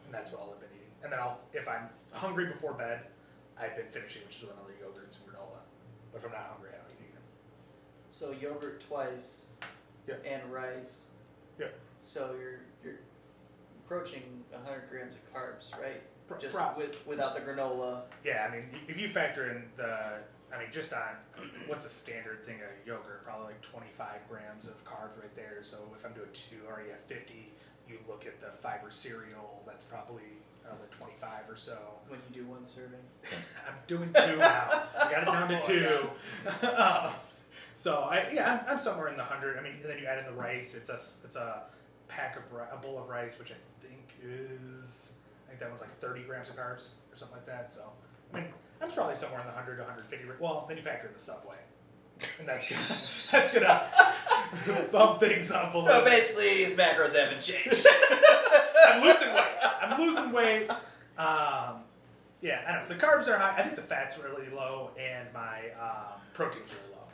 [SPEAKER 1] and that's what I've been eating. And then if I'm hungry before bed, I've been finishing just with another yogurt and some granola. But if I'm not hungry, I don't eat again.
[SPEAKER 2] So yogurt twice, and rice.
[SPEAKER 1] Yeah.
[SPEAKER 2] So you're approaching 100 grams of carbs, right? Just without the granola.
[SPEAKER 1] Yeah, I mean, if you factor in just on what's a standard thing of yogurt, probably like 25 grams of carbs right there. So if I'm doing 2, I already have 50. You look at the fiber cereal, that's probably another 25 or so.
[SPEAKER 2] When you do 1 serving.
[SPEAKER 1] I'm doing 2 now. I got it down to 2. So I'm somewhere in the 100. I mean, and then you add in the rice. It's a a bowl of rice, which I think that one's like 30 grams of carbs or something like that. So I mean, I'm probably somewhere in the 100 to 150. Well, then you factor in the Subway, and that's gonna bump things up a little.
[SPEAKER 2] So basically, his macros haven't changed.
[SPEAKER 1] I'm losing weight. Yeah, I don't know. The carbs are high. I think the fat's really low, and my protein's really low.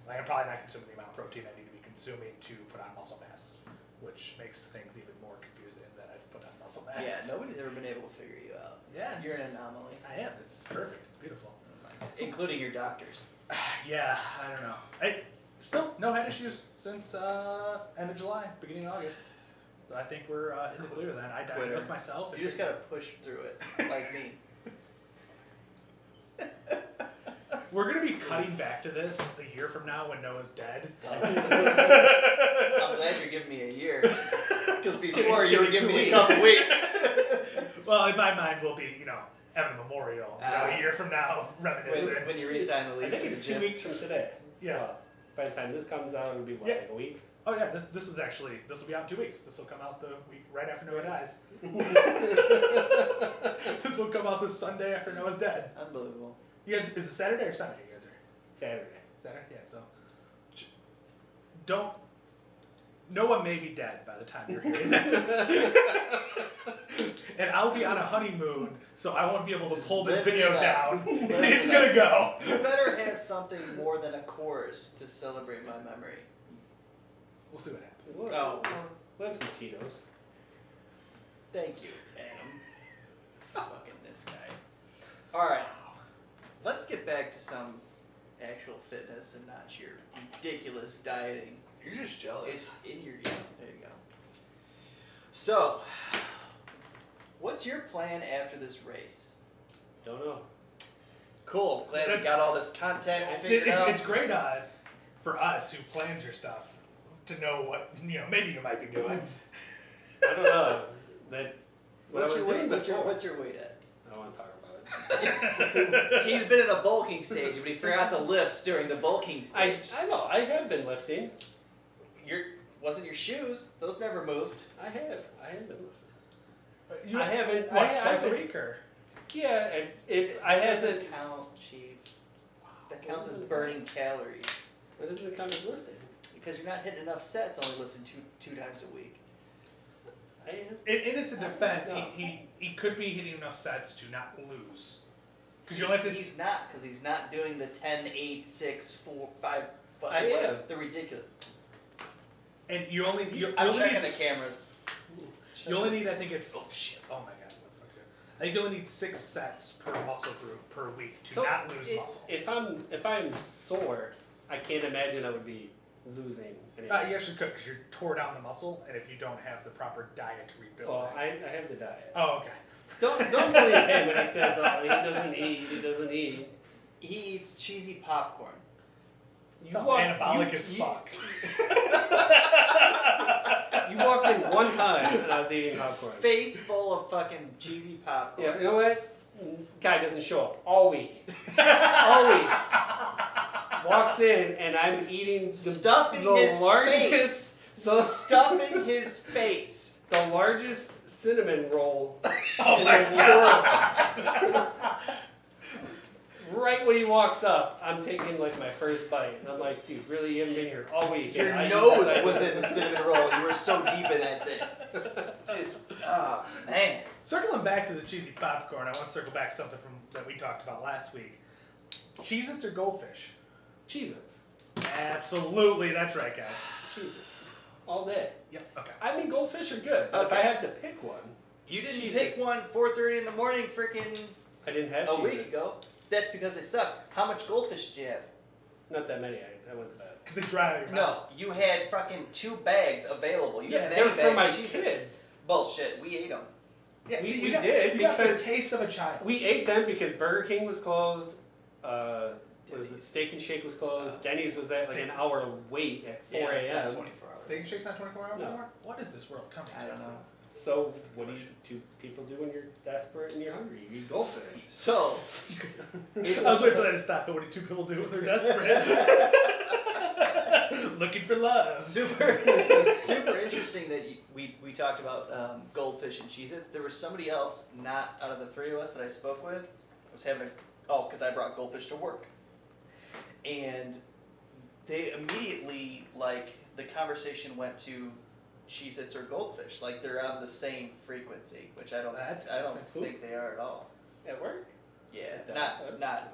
[SPEAKER 1] Like, I'm probably not consuming the amount of protein I need to be consuming to put on muscle mass, which makes things even more confusing that I've put on muscle mass.
[SPEAKER 2] Yeah, nobody's ever been able to figure you out.
[SPEAKER 1] Yeah,
[SPEAKER 2] You're an anomaly.
[SPEAKER 1] I am. It's perfect. It's beautiful.
[SPEAKER 2] Including your doctors.
[SPEAKER 1] Yeah, I don't know. Still no head issues since end of July, beginning of August. So I think we're in the clear then. I
[SPEAKER 2] Quitter.
[SPEAKER 1] diagnosed myself.
[SPEAKER 2] You just gotta push through it, like me.
[SPEAKER 1] We're gonna be cutting back to this a year from now when Noah's dead.
[SPEAKER 2] I'm glad you're giving me a year. Because before you were giving me a couple weeks.
[SPEAKER 1] Well, in my mind, we'll be, having a memorial a year from now, reminiscing.
[SPEAKER 2] When you re-sign the
[SPEAKER 3] I
[SPEAKER 2] lease.
[SPEAKER 3] think
[SPEAKER 2] at
[SPEAKER 3] it's
[SPEAKER 2] the
[SPEAKER 3] 2
[SPEAKER 2] gym.
[SPEAKER 3] weeks from today.
[SPEAKER 1] Yeah.
[SPEAKER 3] Well, by the time this comes out, it'll be what,
[SPEAKER 1] Yeah.
[SPEAKER 3] like a week?
[SPEAKER 1] Oh yeah, this will be out in 2 weeks. This will come out the week right after Noah dies. This will come out this Sunday after Noah's dead.
[SPEAKER 2] Unbelievable.
[SPEAKER 1] You guys, is it Saturday or Sunday? You guys are
[SPEAKER 3] Saturday.
[SPEAKER 1] Saturday, yeah. So don't. Noah may be dead by the time you're hearing this. And I'll be on a honeymoon, so I won't be able to pull this
[SPEAKER 2] living
[SPEAKER 1] video
[SPEAKER 2] it up.
[SPEAKER 1] down.
[SPEAKER 2] Living
[SPEAKER 1] It's
[SPEAKER 2] it
[SPEAKER 1] gonna go.
[SPEAKER 2] You better have something more than a chorus to celebrate my memory.
[SPEAKER 1] We'll see what happens.
[SPEAKER 2] Oh.
[SPEAKER 3] We'll have some Tito's.
[SPEAKER 2] Thank you, Adam. Fucking this guy. Alright. Let's get back to some actual fitness and not your ridiculous dieting.
[SPEAKER 1] You're just jealous.
[SPEAKER 2] It's in your there you go. So, what's your plan after this race?
[SPEAKER 3] Don't know.
[SPEAKER 2] Cool. Glad we
[SPEAKER 1] That's-
[SPEAKER 2] got all this content figured out.
[SPEAKER 1] It's great for us who plans your stuff to know what maybe you might be doing.
[SPEAKER 3] I don't know. What
[SPEAKER 2] What's
[SPEAKER 3] I
[SPEAKER 2] your
[SPEAKER 3] was
[SPEAKER 2] weight?
[SPEAKER 3] doing before.
[SPEAKER 2] What's your weight at?
[SPEAKER 3] I don't want to talk about it.
[SPEAKER 2] He's been in a bulking stage, but he forgot to lift during the bulking
[SPEAKER 3] I
[SPEAKER 2] stage.
[SPEAKER 3] know. I have been lifting.
[SPEAKER 2] Wasn't your shoes? Those never moved.
[SPEAKER 3] I have been lifting.
[SPEAKER 1] You
[SPEAKER 3] I haven't.
[SPEAKER 1] What,
[SPEAKER 3] I
[SPEAKER 1] twice a
[SPEAKER 3] haven't-
[SPEAKER 1] week or?
[SPEAKER 3] Yeah, and if I hasn't.
[SPEAKER 2] Doesn't count, Chief. That counts as burning calories
[SPEAKER 3] What does it count as lifting?
[SPEAKER 2] because you're not hitting enough sets. Only lifting two times a week.
[SPEAKER 3] I am.
[SPEAKER 1] In his defense,
[SPEAKER 3] No.
[SPEAKER 1] he could be hitting enough sets to not lose. Because you'll have to.
[SPEAKER 2] He's not because he's not doing the 10, 8, 6, 4, 5.
[SPEAKER 3] I am.
[SPEAKER 2] The ridiculous.
[SPEAKER 1] And you only
[SPEAKER 2] I'm
[SPEAKER 1] only
[SPEAKER 2] checking
[SPEAKER 1] need,
[SPEAKER 2] the cameras.
[SPEAKER 1] You only need, I think it's.
[SPEAKER 2] Oh, shit.
[SPEAKER 1] Oh my god, that's fucked up. I think you only need 6 sets per muscle group per week to
[SPEAKER 3] So
[SPEAKER 1] not lose muscle.
[SPEAKER 3] If I'm sore, I can't imagine I would be losing any.
[SPEAKER 1] You actually could because you tore down the muscle, and if you don't have the proper diet to rebuild
[SPEAKER 3] Well,
[SPEAKER 1] it.
[SPEAKER 3] I have the diet.
[SPEAKER 1] Oh, okay.
[SPEAKER 3] Don't believe him when he says, "Oh, he doesn't eat."
[SPEAKER 2] He eats cheesy popcorn.
[SPEAKER 1] Sounds anabolic as fuck.
[SPEAKER 3] You walked in one time and I was eating popcorn.
[SPEAKER 2] Face full of fucking cheesy popcorn.
[SPEAKER 3] Yeah, you know what? Guy doesn't show up all week. All week. Walks in and I'm eating
[SPEAKER 2] Stuffing
[SPEAKER 3] the
[SPEAKER 2] his
[SPEAKER 3] largest,
[SPEAKER 2] face.
[SPEAKER 3] the,
[SPEAKER 2] Stuffing his face.
[SPEAKER 3] the largest cinnamon roll
[SPEAKER 1] Oh
[SPEAKER 3] in
[SPEAKER 1] my
[SPEAKER 3] the
[SPEAKER 1] god.
[SPEAKER 3] world. Right when he walks up, I'm taking like my first bite, and I'm like, dude, really, you haven't been here all week.
[SPEAKER 2] Your
[SPEAKER 3] and I
[SPEAKER 2] nose
[SPEAKER 3] decided-
[SPEAKER 2] was in the cinnamon roll. You were so deep in that thing. Just, oh man.
[SPEAKER 1] Circling back to the cheesy popcorn, I want to circle back to something that we talked about last week. Cheez-Its or Goldfish?
[SPEAKER 3] Cheez-Its.
[SPEAKER 1] Absolutely, that's right, guys.
[SPEAKER 3] Cheez-Its. All day.
[SPEAKER 1] Yep. Okay.
[SPEAKER 3] I mean, goldfish are good, but if I
[SPEAKER 2] Okay.
[SPEAKER 3] have to pick one,
[SPEAKER 2] You didn't
[SPEAKER 3] Cheez-Its.
[SPEAKER 2] pick one 4:30 in the morning freaking
[SPEAKER 3] I didn't have
[SPEAKER 2] a
[SPEAKER 3] Cheez-Its.
[SPEAKER 2] week ago. That's because they suck. How much goldfish did you have?
[SPEAKER 3] Not that many. I went to bed.
[SPEAKER 1] Because they dry out your mouth.
[SPEAKER 2] No, you had fucking 2 bags available. You didn't
[SPEAKER 3] they're
[SPEAKER 2] have any
[SPEAKER 3] for my
[SPEAKER 2] bags of Cheez-Its.
[SPEAKER 3] kids.
[SPEAKER 2] Bullshit. We ate them.
[SPEAKER 1] Yeah,
[SPEAKER 3] We-
[SPEAKER 1] see,
[SPEAKER 3] we
[SPEAKER 1] you got,
[SPEAKER 3] did
[SPEAKER 1] you got the
[SPEAKER 3] because-
[SPEAKER 1] taste of a child.
[SPEAKER 3] We ate them because Burger King was closed. What was it? Steak and Shake was closed. Denny's was at like an hour wait at 4
[SPEAKER 2] Yeah, it's not
[SPEAKER 3] a.m.
[SPEAKER 2] 24 hours.
[SPEAKER 1] Steak and Shake's not 24 hours
[SPEAKER 3] No.
[SPEAKER 1] anymore? What is this world coming to?
[SPEAKER 2] I don't know.
[SPEAKER 3] So what do people do when you're desperate and you're hungry? You eat goldfish.
[SPEAKER 2] So,
[SPEAKER 1] I was waiting for that to stop. What do 2 people do when they're desperate? Looking for love.
[SPEAKER 2] super interesting that we talked about goldfish and Cheez-Its. There was somebody else, not out of the 3 of us that I spoke with. I was having because I brought goldfish to work. And they immediately, the conversation went to Cheez-Its or goldfish. Like, they're on the same frequency, which I don't
[SPEAKER 1] That's
[SPEAKER 2] I don't
[SPEAKER 1] interesting.
[SPEAKER 2] think they are at all.
[SPEAKER 3] At work?
[SPEAKER 2] Yeah,
[SPEAKER 3] At the
[SPEAKER 2] not
[SPEAKER 3] office?
[SPEAKER 2] not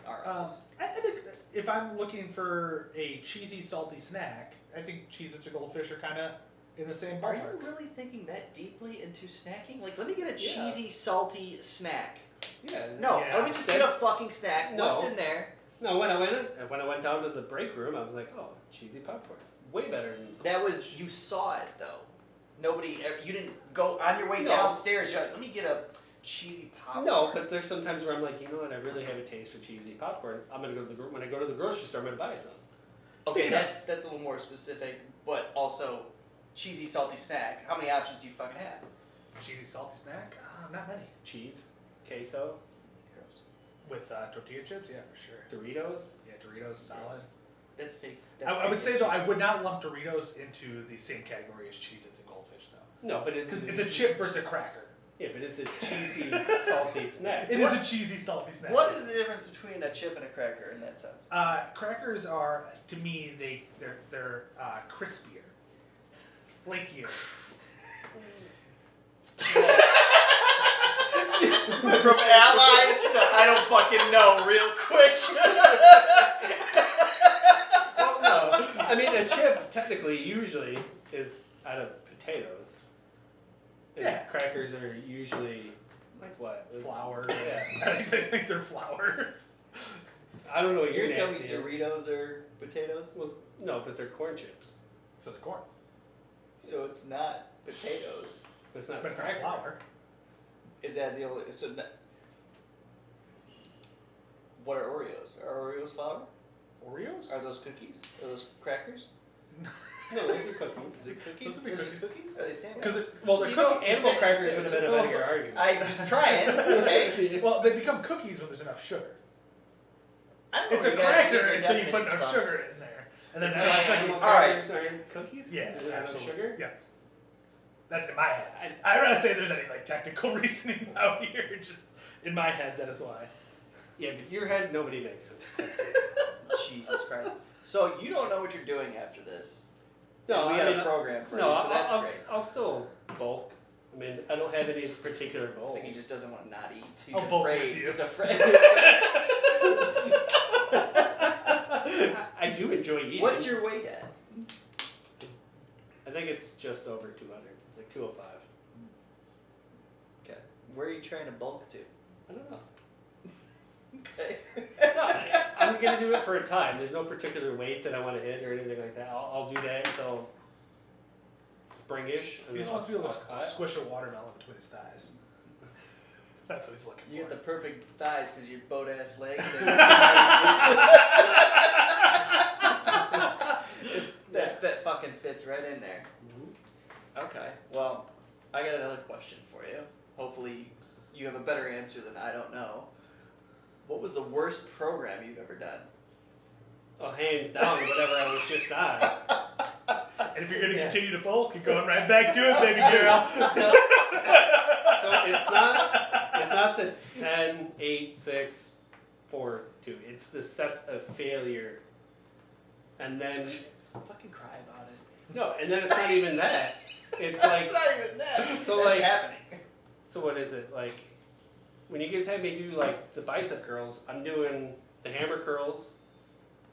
[SPEAKER 2] our office.
[SPEAKER 1] I think that if I'm looking for a cheesy, salty snack, I think Cheez-Its or Goldfish are kind of in the same
[SPEAKER 2] Are
[SPEAKER 1] ballpark.
[SPEAKER 2] you really thinking that deeply into snacking? Like, let me get a
[SPEAKER 3] Yeah.
[SPEAKER 2] cheesy, salty snack.
[SPEAKER 3] Yeah.
[SPEAKER 2] No,
[SPEAKER 1] Yeah.
[SPEAKER 2] let me just get a fucking snack.
[SPEAKER 3] No.
[SPEAKER 2] What's in there?
[SPEAKER 3] No, when I went down to the break room, I was like, oh, cheesy popcorn, way better than.
[SPEAKER 2] That was, you saw it though. You didn't go on your way
[SPEAKER 3] No.
[SPEAKER 2] downstairs. You're like, let me get a cheesy popcorn.
[SPEAKER 3] No, but there's sometimes where I'm like, you know what? I really have a taste for cheesy popcorn. I'm gonna go to when I go to the grocery store, I'm gonna buy some.
[SPEAKER 2] Okay, that's a little more specific, but also cheesy salty snack. How many options do you fucking have?
[SPEAKER 1] Cheesy salty snack? Not many.
[SPEAKER 3] Cheese, queso,
[SPEAKER 2] Gross.
[SPEAKER 1] With tortilla chips, yeah, for sure.
[SPEAKER 3] Doritos.
[SPEAKER 1] Yeah, Doritos, solid.
[SPEAKER 2] That's fake.
[SPEAKER 1] I would say though, I would not lump Doritos into the same category as Cheez-Its and Goldfish though,
[SPEAKER 3] No, but
[SPEAKER 1] because it's a chip versus a cracker.
[SPEAKER 3] Yeah, but it's a cheesy, salty snack.
[SPEAKER 1] It is a cheesy salty snack.
[SPEAKER 2] What is the difference between a chip and a cracker in that sense?
[SPEAKER 1] Crackers are, to me, they're crispier, flakier.
[SPEAKER 2] From allies to I don't fucking know, real quick.
[SPEAKER 3] Well, no. I mean, a chip technically usually is out of potatoes. And
[SPEAKER 1] Yeah.
[SPEAKER 3] Crackers are usually like what?
[SPEAKER 1] Flour.
[SPEAKER 3] Yeah.
[SPEAKER 1] I think they're flour.
[SPEAKER 3] I don't know what
[SPEAKER 2] You're
[SPEAKER 3] your
[SPEAKER 2] telling me
[SPEAKER 3] nasty is.
[SPEAKER 2] Doritos are potatoes?
[SPEAKER 3] Well, no, but they're corn chips.
[SPEAKER 1] So they're corn,
[SPEAKER 2] So it's not potatoes.
[SPEAKER 3] But it's not
[SPEAKER 1] but it's not
[SPEAKER 3] cracker.
[SPEAKER 1] flour.
[SPEAKER 2] Is that the only? What are Oreos? Are Oreos flour?
[SPEAKER 1] Oreos?
[SPEAKER 2] Are those cookies? Are those crackers?
[SPEAKER 3] No, those are cookies.
[SPEAKER 2] Is it cookies?
[SPEAKER 1] Those would be
[SPEAKER 2] Those are
[SPEAKER 1] cookies.
[SPEAKER 2] cookies? Are they sandwiches?
[SPEAKER 1] Because they're
[SPEAKER 3] You know,
[SPEAKER 1] cookies.
[SPEAKER 3] animal
[SPEAKER 2] Say-
[SPEAKER 3] crackers
[SPEAKER 2] say-
[SPEAKER 3] would have been a
[SPEAKER 1] well,
[SPEAKER 3] better argument.
[SPEAKER 2] I was trying. Okay.
[SPEAKER 1] Well, they become cookies when there's enough sugar.
[SPEAKER 2] I don't know
[SPEAKER 1] It's a
[SPEAKER 2] where you guys are getting
[SPEAKER 1] cracker
[SPEAKER 2] your
[SPEAKER 1] until you put
[SPEAKER 2] definitions
[SPEAKER 1] enough
[SPEAKER 2] from.
[SPEAKER 1] sugar in there, and then
[SPEAKER 3] Is
[SPEAKER 1] it's
[SPEAKER 3] that why
[SPEAKER 1] like
[SPEAKER 3] animal
[SPEAKER 1] cookies.
[SPEAKER 2] Alright.
[SPEAKER 3] crackers aren't cookies?
[SPEAKER 1] Yeah,
[SPEAKER 3] Is there enough
[SPEAKER 1] absolutely.
[SPEAKER 3] sugar?
[SPEAKER 1] Yeah. That's in my head. I'd rather say there's any like technical reasoning out here. Just in my head, that is why.
[SPEAKER 3] Yeah, but your head, nobody makes sense.
[SPEAKER 2] Jesus Christ. So you don't know what you're doing after this.
[SPEAKER 3] No,
[SPEAKER 2] And we
[SPEAKER 3] I
[SPEAKER 2] got
[SPEAKER 3] mean,
[SPEAKER 2] a program for
[SPEAKER 3] no,
[SPEAKER 2] you, so that's
[SPEAKER 3] I'll,
[SPEAKER 2] great.
[SPEAKER 3] I'll still bulk. I mean, I don't have any particular
[SPEAKER 2] I
[SPEAKER 3] goals.
[SPEAKER 2] think he just doesn't want to not eat. He's
[SPEAKER 1] I'll bulk
[SPEAKER 2] afraid.
[SPEAKER 1] with you.
[SPEAKER 2] He's afraid.
[SPEAKER 3] I do enjoy eating.
[SPEAKER 2] What's your weight at?
[SPEAKER 3] I think it's just over 200, like 205.
[SPEAKER 2] Okay. Where are you trying to bulk to?
[SPEAKER 3] I don't know.
[SPEAKER 2] Okay.
[SPEAKER 3] No, I'm gonna do it for a time. There's no particular weight that I want to hit or anything like that. I'll do that until springish.
[SPEAKER 1] He just wants to be able to
[SPEAKER 3] cut.
[SPEAKER 1] squish a watermelon between his thighs. That's what he's looking
[SPEAKER 2] You
[SPEAKER 1] for.
[SPEAKER 2] get the perfect thighs because your boat ass legs. that fucking fits right in there.
[SPEAKER 3] Mhm.
[SPEAKER 2] Okay. Well, I got another question for you. Hopefully, you have a better answer than I don't know. What was the worst program you've ever done?
[SPEAKER 3] Oh, hands down, whatever I was just on.
[SPEAKER 1] And if you're going to
[SPEAKER 3] Yeah.
[SPEAKER 1] continue to bulk, you're going right back to it, baby girl.
[SPEAKER 3] So it's not the 10, 8, 6, 4, 2. It's the sets of failure. And then
[SPEAKER 2] Fucking cry about it.
[SPEAKER 3] no, and then it's not even that. It's
[SPEAKER 2] That's
[SPEAKER 3] like
[SPEAKER 2] not even that.
[SPEAKER 3] So,
[SPEAKER 2] That's
[SPEAKER 3] like-
[SPEAKER 2] happening.
[SPEAKER 3] so what is it? Like when you guys have me do like the bicep curls, I'm doing the hammer curls,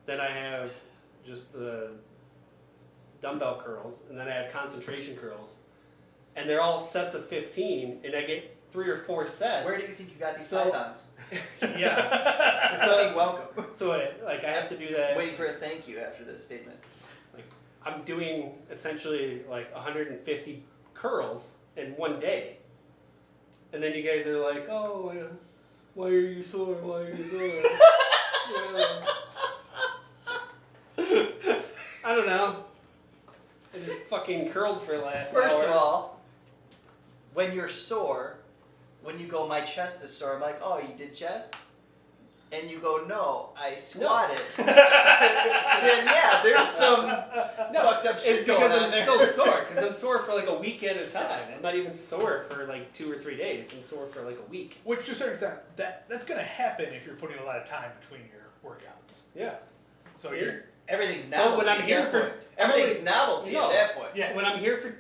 [SPEAKER 3] then I have just the dumbbell curls, and then I have concentration curls. And they're all sets of 15, and I get 3 or 4 sets.
[SPEAKER 2] Where do you think you got these
[SPEAKER 3] So-
[SPEAKER 2] pythons?
[SPEAKER 3] Yeah.
[SPEAKER 2] Fucking welcome.
[SPEAKER 3] So like I have to do that.
[SPEAKER 2] Waiting for a thank you after this statement.
[SPEAKER 3] I'm doing essentially like 150 curls in one day. And then you guys are like, oh, why are you sore? Why are you sore? Yeah. I don't know. I just fucking curled for the last
[SPEAKER 2] First
[SPEAKER 3] hour.
[SPEAKER 2] of all, when you're sore, when you go, my chest is sore, I'm like, oh, you did chest? And you go, no, I squatted. Then yeah, there's some fucked up shit
[SPEAKER 3] It's
[SPEAKER 2] going
[SPEAKER 3] because
[SPEAKER 2] on
[SPEAKER 3] I'm
[SPEAKER 2] there.
[SPEAKER 3] still sore. Because I'm sore for like a week at a time. I'm not even sore for like 2 or 3 days. I'm sore for like a week.
[SPEAKER 1] Which to a certain extent, that's going to happen if you're putting a lot of time between your workouts.
[SPEAKER 3] Yeah.
[SPEAKER 1] So
[SPEAKER 3] See?
[SPEAKER 1] you're,
[SPEAKER 2] Everything's
[SPEAKER 3] So
[SPEAKER 2] novelty
[SPEAKER 3] when I'm
[SPEAKER 2] at
[SPEAKER 3] here
[SPEAKER 2] that
[SPEAKER 3] for-
[SPEAKER 2] point. Everything's novelty
[SPEAKER 3] No.
[SPEAKER 2] at that point.
[SPEAKER 1] yes.
[SPEAKER 3] When I'm here for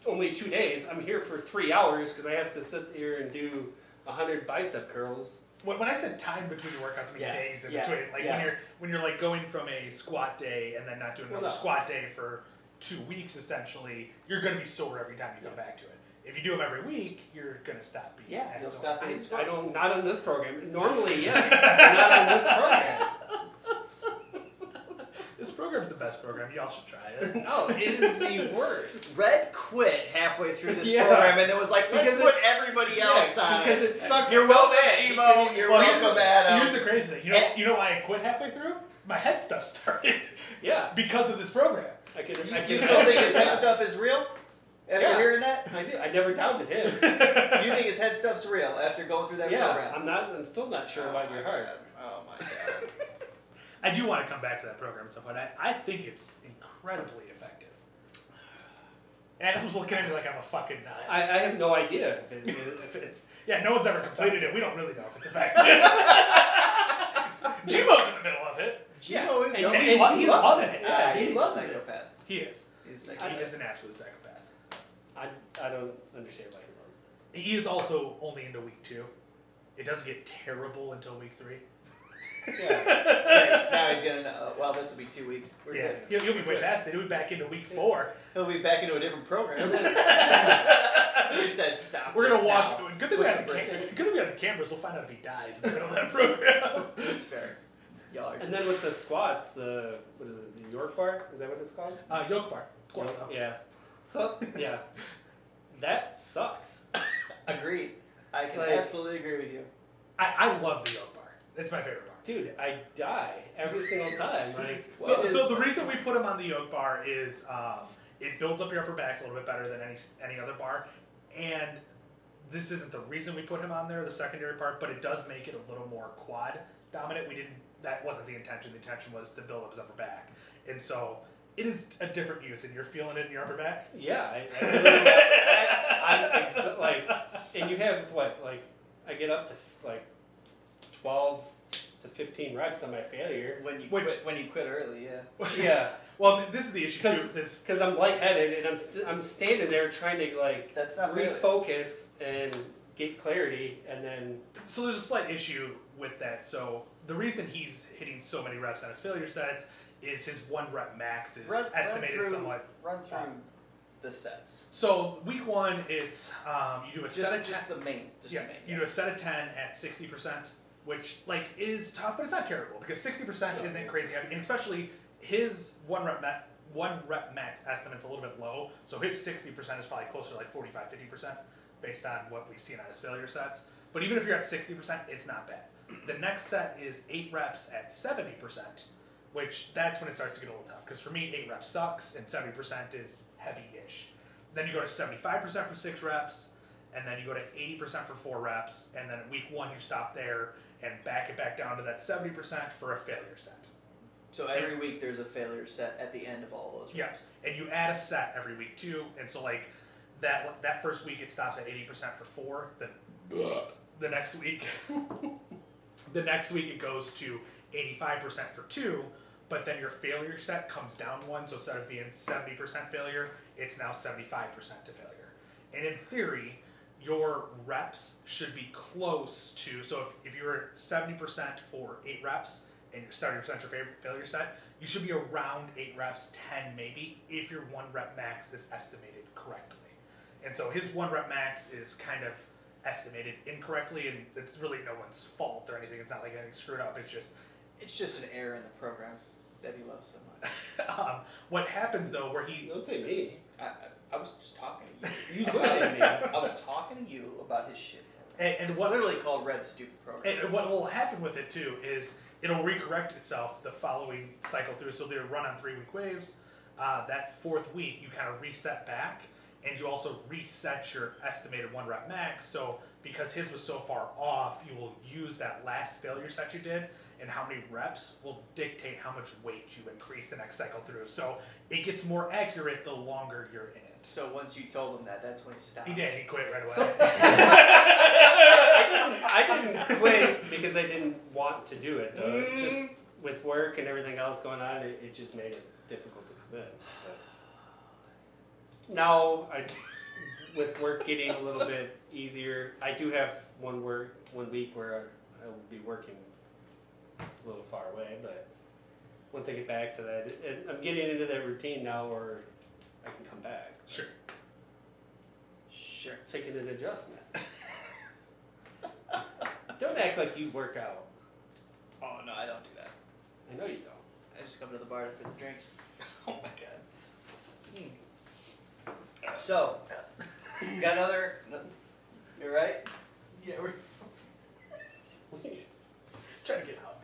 [SPEAKER 3] only 2 days, I'm here for 3 hours because I have to sit here and do 100 bicep curls.
[SPEAKER 1] When I said time between your workouts, I mean
[SPEAKER 2] Yeah,
[SPEAKER 1] days in
[SPEAKER 2] yeah,
[SPEAKER 1] between. Like
[SPEAKER 2] yeah.
[SPEAKER 1] when you're like going from a squat day and then not doing
[SPEAKER 3] Well,
[SPEAKER 1] another
[SPEAKER 3] no.
[SPEAKER 1] squat day for 2 weeks, essentially, you're going to be sore every time you come back to it. If you do them every week, you're going to stop being
[SPEAKER 2] Yeah,
[SPEAKER 1] as
[SPEAKER 2] you'll
[SPEAKER 1] sore.
[SPEAKER 2] stop being sore.
[SPEAKER 3] I don't, not on this program. Normally, yes, not on this program.
[SPEAKER 1] This program program's the best program. Y'all should try it.
[SPEAKER 3] No, it is the worst.
[SPEAKER 2] Red quit halfway through this
[SPEAKER 3] Yeah.
[SPEAKER 2] program and it was like, let's
[SPEAKER 3] Because
[SPEAKER 2] put
[SPEAKER 3] it's-
[SPEAKER 2] everybody else on
[SPEAKER 3] because
[SPEAKER 2] it.
[SPEAKER 3] it sucks
[SPEAKER 2] You're
[SPEAKER 3] so
[SPEAKER 2] welcome,
[SPEAKER 3] bad.
[SPEAKER 2] Gmo. You're
[SPEAKER 1] Well,
[SPEAKER 2] welcome, Adam.
[SPEAKER 1] Here's the crazy thing. You know why I quit halfway through? My head stuff started
[SPEAKER 3] Yeah,
[SPEAKER 1] because of this program.
[SPEAKER 3] I can.
[SPEAKER 2] You still think his head stuff is real? After
[SPEAKER 3] Yeah.
[SPEAKER 2] hearing that?
[SPEAKER 3] I do. I never doubted him.
[SPEAKER 2] You think his head stuff's real after going through that
[SPEAKER 3] Yeah,
[SPEAKER 2] program?
[SPEAKER 3] I'm still not sure about your heart.
[SPEAKER 2] Oh my god.
[SPEAKER 1] I do want to come back to that program at some point. I think it's incredibly effective. Adam's looking at me like I'm a fucking nut.
[SPEAKER 3] I have no idea if it's.
[SPEAKER 1] Yeah, no one's ever completed it. We don't really know if it's effective. Gmo's in the middle of it.
[SPEAKER 2] Gmo is
[SPEAKER 3] and
[SPEAKER 2] the-
[SPEAKER 1] he's
[SPEAKER 3] loves
[SPEAKER 1] loving
[SPEAKER 3] it.
[SPEAKER 1] it.
[SPEAKER 2] Yeah,
[SPEAKER 3] he
[SPEAKER 2] he's
[SPEAKER 3] loves
[SPEAKER 2] a
[SPEAKER 3] it.
[SPEAKER 2] psychopath.
[SPEAKER 1] He is.
[SPEAKER 2] He's a
[SPEAKER 1] He
[SPEAKER 2] psychopath.
[SPEAKER 1] is an absolute psychopath.
[SPEAKER 3] I don't understand why he
[SPEAKER 1] He is also only into week 2. It doesn't get terrible until week 3.
[SPEAKER 3] loves it. Yeah.
[SPEAKER 2] Right, now he's gonna. Well, this will be 2 weeks. We're
[SPEAKER 1] Yeah,
[SPEAKER 2] good.
[SPEAKER 1] you'll be way past it. He'll be back into week 4.
[SPEAKER 2] He'll be back into a different program. We said stop.
[SPEAKER 1] We're
[SPEAKER 2] this
[SPEAKER 1] gonna walk.
[SPEAKER 2] now.
[SPEAKER 1] Good thing we
[SPEAKER 2] Put
[SPEAKER 1] got
[SPEAKER 2] the
[SPEAKER 1] the
[SPEAKER 2] brakes.
[SPEAKER 1] good thing we got the cameras. We'll find out if he dies in the middle of that program.
[SPEAKER 2] It's fair. Y'all are
[SPEAKER 3] And then with the squats, what is it? The York bar? Is that what it's called?
[SPEAKER 1] Yoke bar. Of course, though.
[SPEAKER 3] Yeah. So yeah, that sucks.
[SPEAKER 2] agreed. I can
[SPEAKER 3] Like-
[SPEAKER 2] absolutely agree with you.
[SPEAKER 1] I love the yoke bar. It's my favorite bar.
[SPEAKER 3] Dude, I die every single time. Like,
[SPEAKER 1] So,
[SPEAKER 3] what
[SPEAKER 1] so
[SPEAKER 3] is-
[SPEAKER 1] the reason we put him on the yoke bar is it builds up your upper back a little bit better than any other bar, and this isn't the reason we put him on there, the secondary part, but it does make it a little more quad dominant. That wasn't the intention. The intention was to build up his upper back, and so it is a different use, and you're feeling it in your upper back.
[SPEAKER 3] Yeah, like, and you have what? Like, I get up to like 12 to 15 reps on my failure.
[SPEAKER 2] When you
[SPEAKER 1] Which-
[SPEAKER 2] quit, when you quit early, yeah.
[SPEAKER 3] Yeah,
[SPEAKER 1] Well, this is the issue too. with This
[SPEAKER 3] because I'm lightheaded and I'm standing there trying to like
[SPEAKER 2] That's not fair.
[SPEAKER 3] refocus and get clarity, and then
[SPEAKER 1] So there's a slight issue with that. So the reason he's hitting so many reps on his failure sets is his 1 rep max is estimated
[SPEAKER 2] through,
[SPEAKER 1] somewhat.
[SPEAKER 2] Run through the sets.
[SPEAKER 1] So week 1, it's you do a set of 10.
[SPEAKER 2] Just the main. Just
[SPEAKER 1] Yeah,
[SPEAKER 2] the main.
[SPEAKER 1] you do a set of 10 at 60%, which like is tough, but it's not terrible because 60% isn't crazy heavy, and especially his 1 rep max estimate's a little bit low, so his 60% is probably closer to like 45-50% based on what we've seen on his failure sets. But even if you're at 60%, it's not bad. The next set is 8 reps at 70%, which that's when it starts to get a little tough. Because for me, 8 reps sucks, and 70% is heavy-ish. Then you go to 75% for 6 reps, and then you go to 80% for 4 reps, and then week 1 you stop there and back it back down to that 70% for a failure set.
[SPEAKER 2] So every week there's a failure set at the end of all those reps.
[SPEAKER 1] Yeah, and you add a set every week too, and so like that first week it stops at 80% for 4. Then the next week, it goes to 85% for 2. But then your failure set comes down 1, so instead of being 70% failure, it's now 75% to failure. And in theory, your reps should be close to. So if you're 70% for 8 reps and you're 70% your failure set, you should be around 8 reps, 10 maybe, if your 1 rep max is estimated correctly. And so his 1 rep max is kind of estimated incorrectly, and it's really no one's fault or anything. It's not like anything screwed up.
[SPEAKER 2] It's just an error in the program that he loves so much.
[SPEAKER 1] What happens though, where he
[SPEAKER 3] don't say me.
[SPEAKER 2] I was just talking to you.
[SPEAKER 3] You looked at me.
[SPEAKER 2] I was talking to you about his shit program.
[SPEAKER 1] and
[SPEAKER 2] It's
[SPEAKER 1] what
[SPEAKER 2] literally called Red Stupid Program.
[SPEAKER 1] and what will happen with it too is it'll recorrect itself the following cycle through. So they'll run on 3-week waves. That 4th week, you kind of reset back, and you also reset your estimated 1 rep max. So because his was so far off, you will use that last failure set you did, and how many reps will dictate how much weight you increase the next cycle through. So it gets more accurate the longer you're in it.
[SPEAKER 2] So once you told him that, that's when he stopped.
[SPEAKER 1] He did. He quit right away.
[SPEAKER 3] So- I didn't quit because I didn't want to do it. Though. It just with work and everything else going on, it just made it difficult to commit. But now, with work getting a little bit easier, I do have one week where I will be working a little far away. But once I get back to that, I'm getting into that routine now where I can come back.
[SPEAKER 1] Sure.
[SPEAKER 2] Sure.
[SPEAKER 3] It's taking an adjustment. Don't act like you work out.
[SPEAKER 2] Oh no, I don't do that.
[SPEAKER 3] I know you don't.
[SPEAKER 2] just come to the bar to fit the drinks.
[SPEAKER 1] Oh my god.
[SPEAKER 2] So, got another. You're right.
[SPEAKER 1] Yeah, we're trying to get out.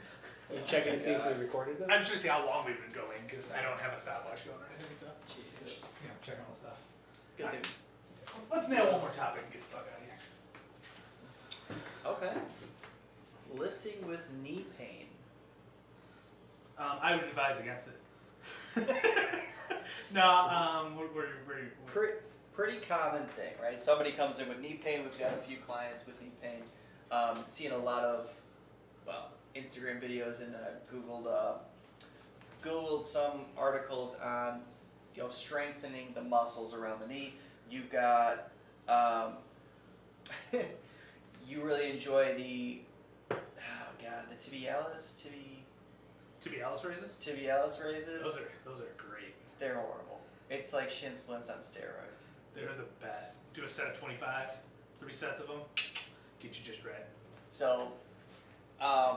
[SPEAKER 3] You checking to see if we recorded this?
[SPEAKER 1] I'm just gonna see how long we've been going because I don't have a stopwatch going or anything. So
[SPEAKER 2] Jesus.
[SPEAKER 1] just, checking all the stuff.
[SPEAKER 2] Good thing.
[SPEAKER 1] Let's nail one more topic and get the fuck out of here.
[SPEAKER 2] Okay. Lifting with knee pain.
[SPEAKER 1] I would advise against it. No,
[SPEAKER 2] Pretty common thing, right? Somebody comes in with knee pain. We've got a few clients with knee pain. Seeing a lot of, Instagram videos, and then I've Googled some articles on, strengthening the muscles around the knee. You've got, you really enjoy the tibialis
[SPEAKER 1] raises.
[SPEAKER 2] Tibialis raises.
[SPEAKER 1] Those are great.
[SPEAKER 2] They're horrible. It's like shin splints on steroids.
[SPEAKER 1] They're the best. Do a set of 25, 3 sets of them. Get you just right.
[SPEAKER 2] So,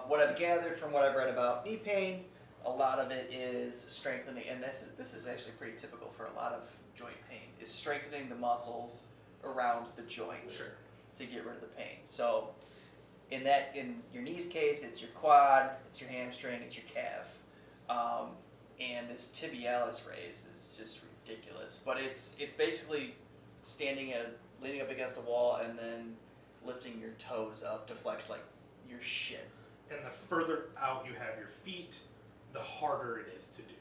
[SPEAKER 2] what I've gathered from what I've read about knee pain, a lot of it is strengthening, and this is actually pretty typical for a lot of joint pain, is strengthening the muscles around the joint to get rid of the pain. So, in your knee's case, it's your quad, it's your hamstring, it's your calf, and this tibialis raise is just ridiculous. But it's basically leaning up against the wall and then lifting your toes up to flex like your shit.
[SPEAKER 1] And the further out you have your feet, the harder it is to do.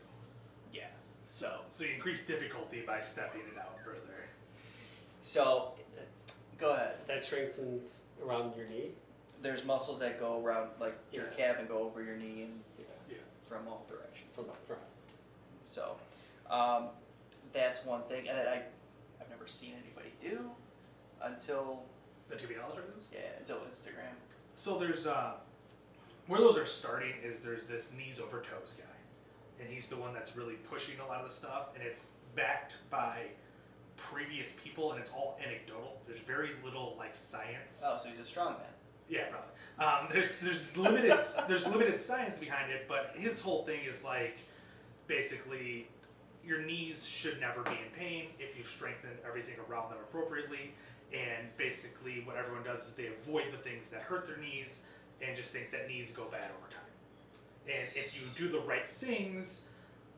[SPEAKER 2] Yeah. So
[SPEAKER 1] you increase difficulty by stepping it out further.
[SPEAKER 2] So, go ahead.
[SPEAKER 3] That strengthens around your knee?
[SPEAKER 2] There's muscles that go around like your calf and go over your knee and
[SPEAKER 1] Yeah.
[SPEAKER 2] from all directions.
[SPEAKER 3] From up front.
[SPEAKER 2] So, that's one thing, and that I've never seen anybody do until
[SPEAKER 1] The tibialis raises?
[SPEAKER 2] until Instagram.
[SPEAKER 1] So there's where those are starting is there's this knees over toes guy, and he's the one that's really pushing a lot of the stuff, and it's backed by previous people, and it's all anecdotal. There's very little like science.
[SPEAKER 2] Oh, so he's a strong man.
[SPEAKER 1] Yeah, probably. There's limited science behind it, but his whole thing is like basically your knees should never be in pain if you've strengthened everything around them appropriately. And basically, what everyone does is they avoid the things that hurt their knees and just think that knees go bad over time. And if you do the right things,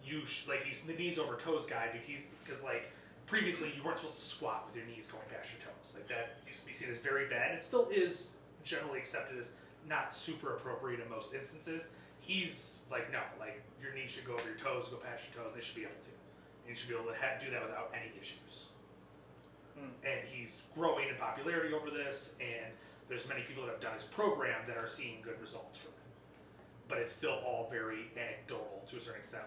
[SPEAKER 1] he's the knees over toes guy because like previously you weren't supposed to squat with your knees going past your toes. Like that used to be seen as very bad. It still is generally accepted as not super appropriate in most instances. He's like, no, like your knees should go over your toes, go past your toes, and they should be able to. And you should be able to do that without any issues. And he's growing in popularity over this, and there's many people that have done his program that are seeing good results from it. But it's still all very anecdotal to a certain extent.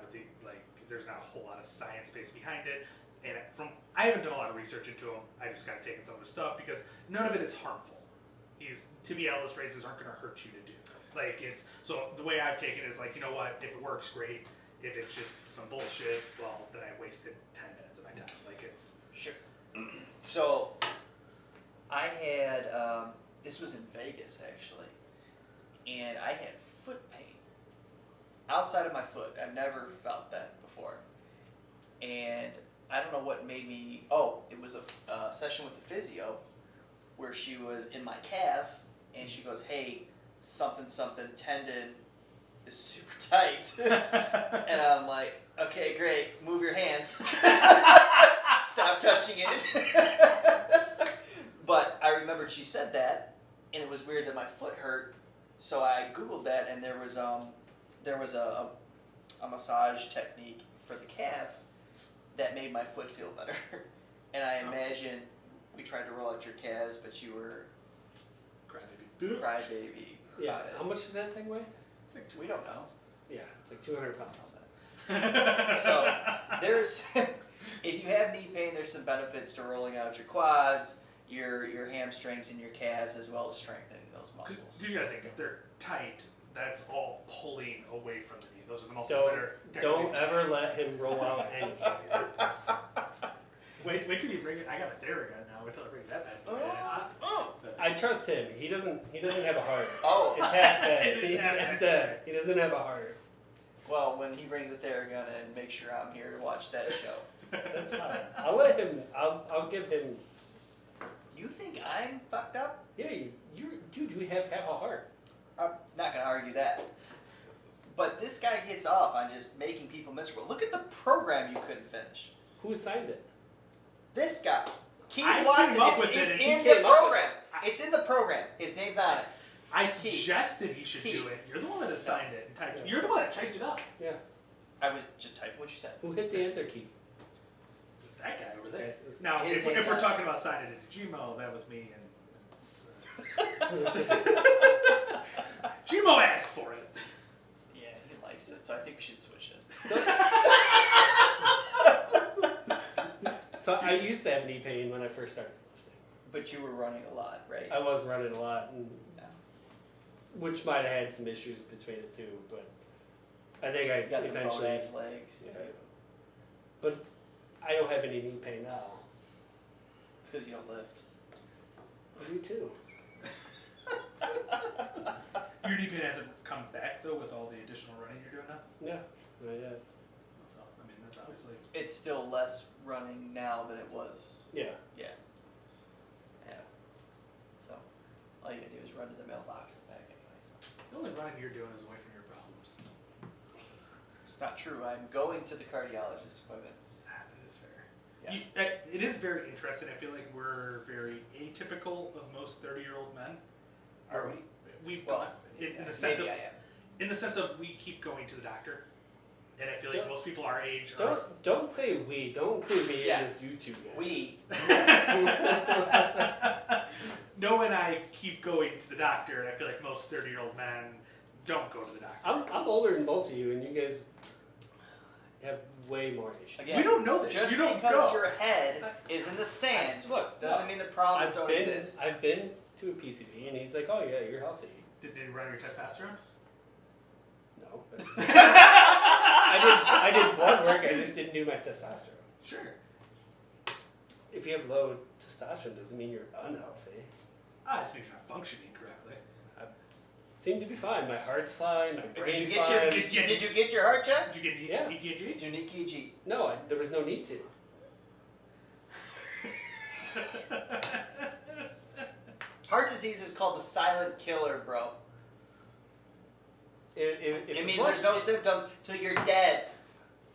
[SPEAKER 1] There's not a whole lot of science base behind it. And I haven't done a lot of research into him. I just kind of taken some of his stuff because none of it is harmful. Tibialis raises aren't going to hurt you to do. So the way I've taken it is like, you know what? If it works, great. If it's just some bullshit, well, then I wasted 10 minutes of my time.
[SPEAKER 2] Sure. So, I had, this was in Vegas actually, and I had foot pain. Outside of my foot. I've never felt that before. And I don't know what made me, it was a session with the physio where she was in my calf, and she goes, hey, something tendon is super tight. And I'm like, okay, great, move your hands. Stop touching it. But I remembered she said that, and it was weird that my foot hurt. So I Googled that, and there was a massage technique for the calf that made my foot feel better. And I imagine we tried to roll out your calves, but you were crybaby.
[SPEAKER 3] Yeah. How much does that thing weigh?
[SPEAKER 1] It's like
[SPEAKER 2] We don't know.
[SPEAKER 3] Yeah, it's like 200 pounds.
[SPEAKER 2] So there's, if you have knee pain, there's some benefits to rolling out your quads, your hamstrings, and your calves, as well as strengthening those muscles.
[SPEAKER 1] You gotta think, if they're tight, that's all pulling away from the knee. Those are the muscles that are
[SPEAKER 3] Don't ever let him roll out anything.
[SPEAKER 1] Wait till you bring it. I got a Theragun now. Wait till I bring that back.
[SPEAKER 3] I trust him. He doesn't have a heart.
[SPEAKER 2] Oh.
[SPEAKER 3] It's half dead.
[SPEAKER 1] It is
[SPEAKER 3] He's
[SPEAKER 1] half
[SPEAKER 3] half
[SPEAKER 1] dead.
[SPEAKER 3] dead. He doesn't have a heart.
[SPEAKER 2] Well, when he brings a Theragun in, make sure I'm here to watch that show.
[SPEAKER 3] That's fine. I'll let him. I'll give him.
[SPEAKER 2] You think I'm fucked up?
[SPEAKER 3] Yeah, dude, you have half a heart.
[SPEAKER 2] I'm not gonna argue that. But this guy gets off on just making people miserable. Look at the program you couldn't finish.
[SPEAKER 3] Who signed it?
[SPEAKER 2] This guy. Keith
[SPEAKER 1] I
[SPEAKER 2] Watson.
[SPEAKER 1] came up with
[SPEAKER 2] It's
[SPEAKER 1] it and
[SPEAKER 2] in
[SPEAKER 3] he
[SPEAKER 2] the
[SPEAKER 3] came up with
[SPEAKER 2] program.
[SPEAKER 1] it.
[SPEAKER 2] It's in the program. His name's on it.
[SPEAKER 1] I suggested he should
[SPEAKER 2] Keith.
[SPEAKER 1] do it. You're the one that assigned it and typed it.
[SPEAKER 3] Yeah.
[SPEAKER 1] You're the one that typed it up.
[SPEAKER 3] Yeah.
[SPEAKER 2] I was just typing what you said.
[SPEAKER 3] Who hit the enter key?
[SPEAKER 1] That guy over there.
[SPEAKER 3] Okay.
[SPEAKER 1] Now,
[SPEAKER 2] His
[SPEAKER 1] if
[SPEAKER 2] name's
[SPEAKER 1] we're
[SPEAKER 2] on it.
[SPEAKER 1] talking about signing it to Gmo, that was me. And Gmo asked for it.
[SPEAKER 2] Yeah, he likes it, so I think we should switch it.
[SPEAKER 3] So I used to have knee pain when I first started lifting.
[SPEAKER 2] But you were running a lot, right?
[SPEAKER 3] I was running a lot, and
[SPEAKER 2] Yeah.
[SPEAKER 3] which might have had some issues between the two, but I think I
[SPEAKER 2] You got some
[SPEAKER 3] eventually.
[SPEAKER 2] bone-ass legs.
[SPEAKER 3] Yeah. But I don't have any knee pain now.
[SPEAKER 2] It's because you don't lift.
[SPEAKER 3] I do too.
[SPEAKER 1] Your knee pain hasn't come back, though, with all the additional running you're doing now?
[SPEAKER 3] Yeah. Not yet.
[SPEAKER 1] So, I mean, that's obviously...
[SPEAKER 2] It's still less running now than it was.
[SPEAKER 3] Yeah.
[SPEAKER 2] Yeah. Yeah. So, all you gotta do is run to the mailbox and back anyway. So.
[SPEAKER 1] The only running you're doing is away from your problems.
[SPEAKER 2] It's not true. I'm going to the cardiologist appointment.
[SPEAKER 1] That is fair.
[SPEAKER 2] Yeah.
[SPEAKER 1] It is very interesting. I feel like we're very atypical of most 30-year-old men.
[SPEAKER 2] Are we?
[SPEAKER 1] We've
[SPEAKER 2] Well,
[SPEAKER 1] gone in the sense of
[SPEAKER 2] Maybe I am.
[SPEAKER 1] in the sense of we keep going to the doctor, and I feel like
[SPEAKER 3] Don't-
[SPEAKER 1] most people our age are.
[SPEAKER 3] Don't say we. Don't include me
[SPEAKER 2] Yeah.
[SPEAKER 3] in with you two guys.
[SPEAKER 2] We.
[SPEAKER 1] Noah and I keep going to the doctor, and I feel like most 30-year-old men don't go to the doctor.
[SPEAKER 3] I'm older than both of you, and you guys have way more issues.
[SPEAKER 2] Again,
[SPEAKER 1] We don't know this.
[SPEAKER 2] Just
[SPEAKER 1] You don't
[SPEAKER 2] because
[SPEAKER 1] go.
[SPEAKER 2] your head is in the sand
[SPEAKER 3] Look,
[SPEAKER 2] doesn't mean the problems
[SPEAKER 3] I've
[SPEAKER 2] don't
[SPEAKER 3] been
[SPEAKER 2] exist.
[SPEAKER 3] I've been to a PCB, and he's like, "Oh yeah, you're healthy."
[SPEAKER 1] Did you run your testosterone?
[SPEAKER 3] No. but- I did blood work. I just didn't do my testosterone.
[SPEAKER 1] Sure.
[SPEAKER 3] If you have low testosterone, doesn't mean you're unhealthy.
[SPEAKER 1] I just mean you're not functioning correctly.
[SPEAKER 3] I seem to be fine. My heart's fine. My
[SPEAKER 2] Did
[SPEAKER 3] brain's
[SPEAKER 2] you get
[SPEAKER 3] fine.
[SPEAKER 1] Did
[SPEAKER 2] you get your heart checked?
[SPEAKER 1] Did you get
[SPEAKER 3] Yeah.
[SPEAKER 1] EKG?
[SPEAKER 2] Did you need EKG?
[SPEAKER 3] No, there was no need to.
[SPEAKER 2] Heart disease is called the silent killer, bro.
[SPEAKER 3] If
[SPEAKER 2] It
[SPEAKER 3] the
[SPEAKER 2] means
[SPEAKER 3] blood-
[SPEAKER 2] there's no symptoms till you're dead,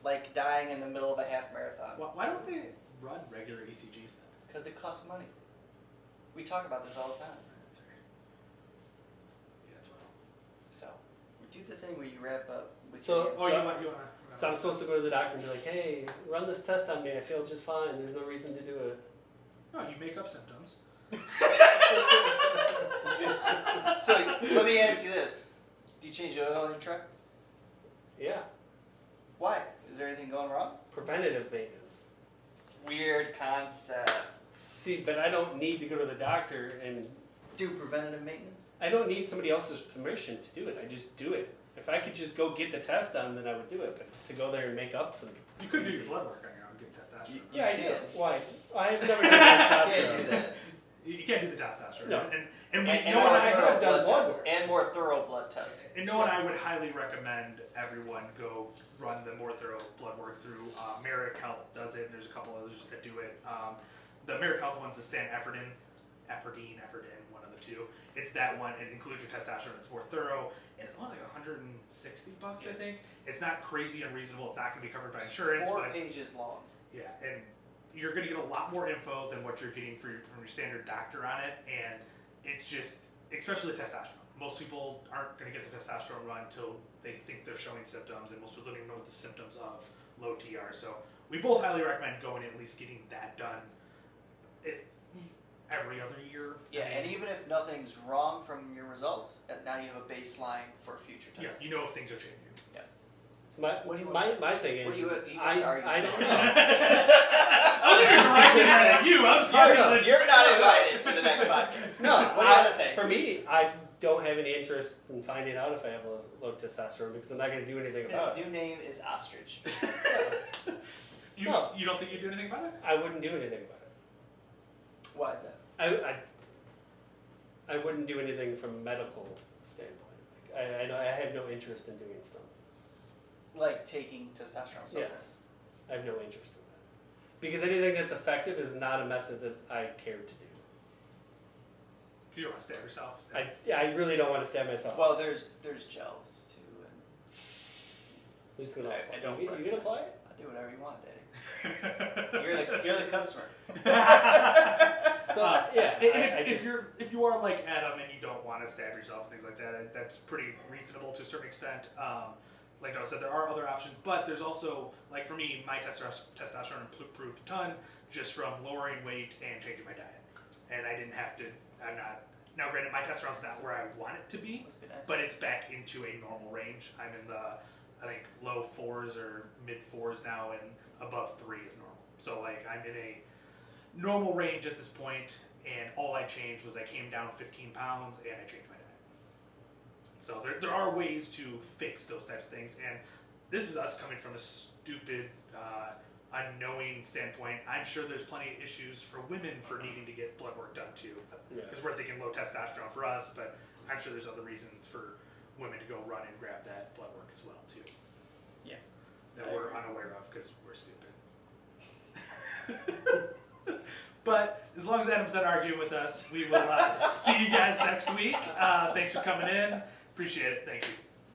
[SPEAKER 2] like dying in the middle of a half marathon.
[SPEAKER 1] Why don't they run regular ECGs then?
[SPEAKER 2] Because it costs money. We talk about this all the time.
[SPEAKER 1] That's right. Yeah, that's well.
[SPEAKER 2] So, we do the thing where you wrap up with
[SPEAKER 3] So-
[SPEAKER 2] your
[SPEAKER 1] Oh,
[SPEAKER 3] So-
[SPEAKER 1] you want to?
[SPEAKER 3] So I'm supposed to go to the doctor and be like, "Hey, run this test on me. I feel just fine. There's no reason to do it."
[SPEAKER 1] No, you make up symptoms.
[SPEAKER 2] So, let me ask you this. Do you change the oil in your truck?
[SPEAKER 3] Yeah,
[SPEAKER 2] Why? Is there anything going wrong?
[SPEAKER 3] preventative maintenance.
[SPEAKER 2] Weird concept.
[SPEAKER 3] See, but I don't need to go to the doctor, and
[SPEAKER 2] Do preventative maintenance?
[SPEAKER 3] I don't need somebody else's permission to do it. I just do it. If I could just go get the test done, then I would do it. But to go there and make up some.
[SPEAKER 1] You could do your blood work on your own, get testosterone.
[SPEAKER 3] Yeah, I do.
[SPEAKER 2] can't.
[SPEAKER 3] Why? I've never done
[SPEAKER 2] You can't
[SPEAKER 3] testosterone.
[SPEAKER 2] do that.
[SPEAKER 1] You can't do the testosterone.
[SPEAKER 3] No.
[SPEAKER 1] And we
[SPEAKER 2] And
[SPEAKER 1] know
[SPEAKER 2] more
[SPEAKER 1] what I
[SPEAKER 2] thorough
[SPEAKER 3] have done
[SPEAKER 2] blood
[SPEAKER 3] blood
[SPEAKER 2] tests.
[SPEAKER 3] work.
[SPEAKER 2] And more thorough blood tests.
[SPEAKER 1] and no one I would highly recommend everyone go run the more thorough blood work through. Merrick Health does it. There's a couple others that do it. The Merrick Health one's the Stan Efferdin, one of the two. It's that one. It includes your testosterone. It's more thorough, and it's only like $160, I think. It's not crazy unreasonable. It's not going to be covered by insurance.
[SPEAKER 2] 4
[SPEAKER 1] but
[SPEAKER 2] pages long.
[SPEAKER 1] yeah, and you're going to get a lot more info than what you're getting from your standard doctor on it, and it's just, especially the testosterone. Most people aren't going to get the testosterone run until they think they're showing symptoms, and most people don't even know what the symptoms of low T are. So we both highly recommend going and at least getting that done every other year.
[SPEAKER 2] Yeah,
[SPEAKER 1] I mean,
[SPEAKER 2] and even if nothing's wrong from your results, now you have a baseline for future
[SPEAKER 1] yeah,
[SPEAKER 2] tests.
[SPEAKER 1] you know if things are changing.
[SPEAKER 3] So my
[SPEAKER 2] What do you want
[SPEAKER 3] my thing is,
[SPEAKER 2] What do you
[SPEAKER 3] I don't know.
[SPEAKER 1] I wasn't even directing right at you. I was talking
[SPEAKER 3] Yeah,
[SPEAKER 1] to the
[SPEAKER 2] You're not invited to the next podcast.
[SPEAKER 3] No,
[SPEAKER 2] What do you want to say?
[SPEAKER 3] For me, I don't have any interest in finding out if I have low testosterone because I'm not going to do anything
[SPEAKER 2] His
[SPEAKER 3] about it.
[SPEAKER 2] new name is Ostrich.
[SPEAKER 1] You,
[SPEAKER 3] No.
[SPEAKER 1] you don't think you'd do anything about it?
[SPEAKER 3] I wouldn't do anything about it.
[SPEAKER 2] Why is that?
[SPEAKER 3] I wouldn't do anything from a medical standpoint. Like, I have no interest in doing stuff.
[SPEAKER 2] like taking testosterone supplements.
[SPEAKER 3] I have no interest in that. Because anything that's effective is not a method that I care to do.
[SPEAKER 1] You don't want to stab yourself.
[SPEAKER 3] I really don't want to stab myself.
[SPEAKER 2] Well, there's gels too, and
[SPEAKER 3] Who's gonna
[SPEAKER 2] I
[SPEAKER 3] apply?
[SPEAKER 2] don't
[SPEAKER 3] You gonna
[SPEAKER 2] recommend
[SPEAKER 3] apply it?
[SPEAKER 2] I'll do whatever you want, Daddy. You're the customer.
[SPEAKER 3] So yeah,
[SPEAKER 1] And
[SPEAKER 3] I just,
[SPEAKER 1] if you are like Adam and you don't want to stab yourself and things like that, that's pretty reasonable to a certain extent. Like Noah said, there are other options, but there's also, like for me, my testosterone improved a ton just from lowering weight and changing my diet. And I didn't have to. I'm not now. Granted, my testosterone's not where I want it to be,
[SPEAKER 2] Must be nice.
[SPEAKER 1] but it's back into a normal range. I'm in the, I think, low 4s or mid 4s now, and above 3 is normal. So like I'm in a normal range at this point, and all I changed was I came down 15 pounds and I changed my diet. So there are ways to fix those types of things, and this is us coming from a stupid, unknowing standpoint. I'm sure there's plenty of issues for women for needing to get blood work done too, because we're thinking low testosterone for us, but I'm sure there's other reasons for women to go run and grab that blood work as well too.
[SPEAKER 2] Yeah.
[SPEAKER 1] That
[SPEAKER 2] I
[SPEAKER 1] we're
[SPEAKER 2] agree.
[SPEAKER 1] unaware of because we're stupid. But as long as Adam's done arguing with us, we will see you guys next week. Thanks for coming in. Appreciate it. Thank you.